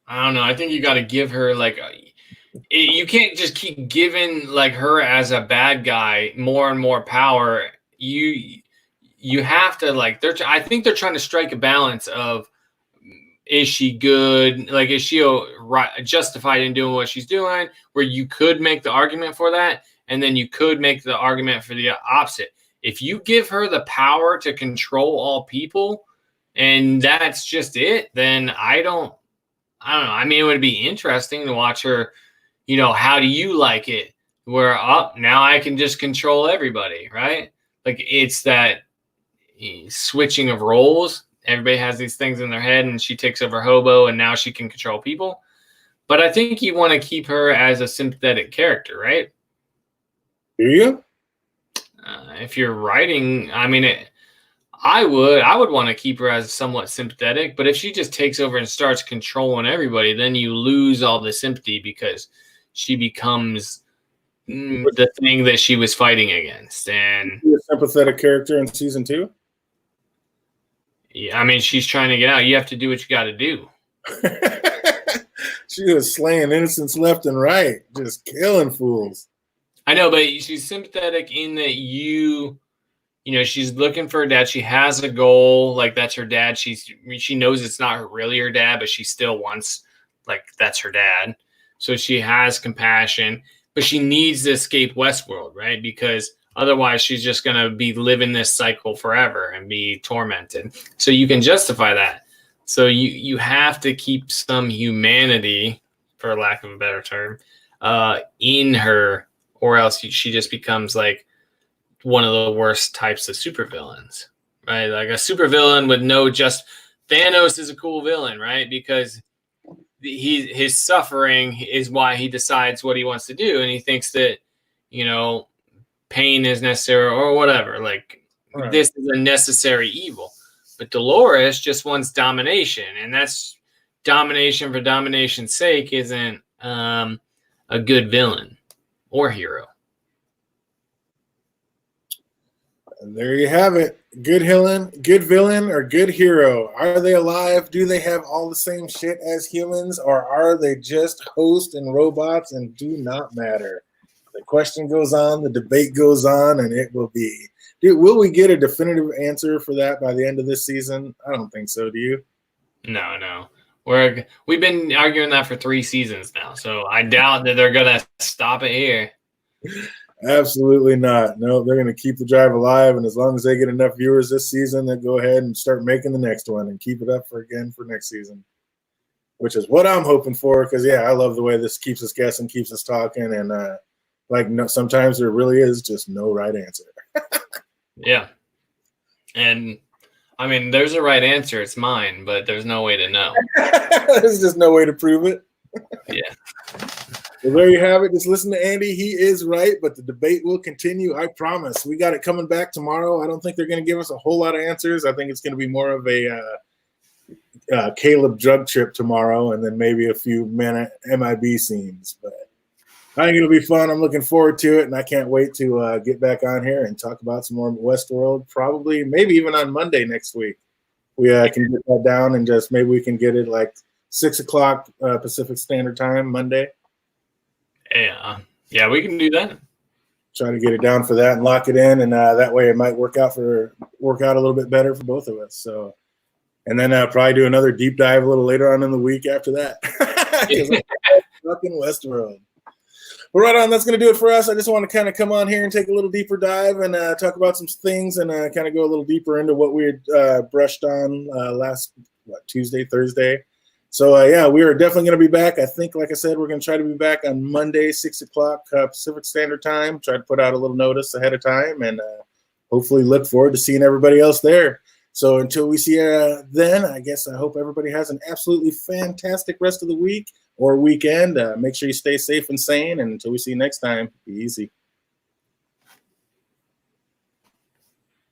I don't know. I think you got to give her you can't just keep giving like her as a bad guy more and more power. You have to I think they're trying to strike a balance of, is she good? Like, is she justified in doing what she's doing? Where you could make the argument for that, and then you could make the argument for the opposite. If you give her the power to control all people, and that's just it, then I don't know. I mean, it would be interesting to watch her. How do you like it? Where now I can just control everybody, right? Like, it's that switching of roles. Everybody has these things in their head, and she takes over Hobo, and now she can control people. But I think you want to keep her as a sympathetic character, right? Do you? If you're writing, I mean, I would want to keep her as somewhat sympathetic. But if she just takes over and starts controlling everybody, then you lose all the sympathy because she becomes the thing that she was fighting against. And a sympathetic character in season 2? Yeah, I mean, she's trying to get out. You have to do what you got to do. She was slaying innocents left and right, just killing fools. I know, but she's sympathetic in that she's looking for her dad. She has a goal, like that's her dad. She knows it's not really her dad, but she still wants, like, that's her dad. So she has compassion, but she needs to escape Westworld, right? Because otherwise, she's just going to be living this cycle forever and be tormented. So you can justify that. So you have to keep some humanity, for lack of a better term, in her, or else she just becomes like one of the worst types of supervillains, right? Like a supervillain with Thanos is a cool villain, right? Because his suffering is why he decides what he wants to do, and he thinks that pain is necessary or whatever. Like, right. This is a necessary evil. But Dolores just wants domination, and that's domination for domination's sake isn't a good villain or hero. And there you have it. Good villain, or good hero. Are they alive? Do they have all the same shit as humans, or are they just hosts and robots and do not matter? The question goes on, the debate goes on, and it will be. Dude, will we get a definitive answer for that by the end of this season? I don't think so. Do you? No. We've been arguing that for 3 seasons now, so I doubt that they're gonna stop it here. Absolutely not. No, they're gonna keep the drive alive, and as long as they get enough viewers this season, they go ahead and start making the next one and keep it up for next season, which is what I'm hoping for. Because I love the way this keeps us guessing, keeps us talking, and sometimes there really is just no right answer. Yeah. And I mean, there's a right answer. It's mine, but there's no way to know. There's just no way to prove it. Yeah. Well, there you have it. Just listen to Andy. He is right, but the debate will continue. I promise. We got it coming back tomorrow. I don't think they're going to give us a whole lot of answers. I think it's going to be more of a Caleb drug trip tomorrow, and then maybe a few MIB scenes. But I think it'll be fun. I'm looking forward to it, and I can't wait to get back on here and talk about some more Westworld. Probably, maybe even on Monday next week. We can get that down and just maybe we can get it like 6 o'clock Pacific Standard Time Monday. Yeah, we can do that. Try to get it down for that and lock it in, and that way it might work out a little bit better for both of us. So, and then probably do another deep dive a little later on in the week after that. Fucking Westworld. Well, right on. That's going to do it for us. I just want to kind of come on here and take a little deeper dive and talk about some things and kind of go a little deeper into what we had brushed on last Tuesday, Thursday. So, yeah, we are definitely going to be back. I think, like I said, we're going to try to be back on Monday, 6 o'clock Pacific Standard Time. Try to put out a little notice ahead of time and hopefully look forward to seeing everybody else there. So until we see you then, I guess I hope everybody has an absolutely fantastic rest of the week or weekend. Make sure you stay safe and sane. And until we see you next time, be easy.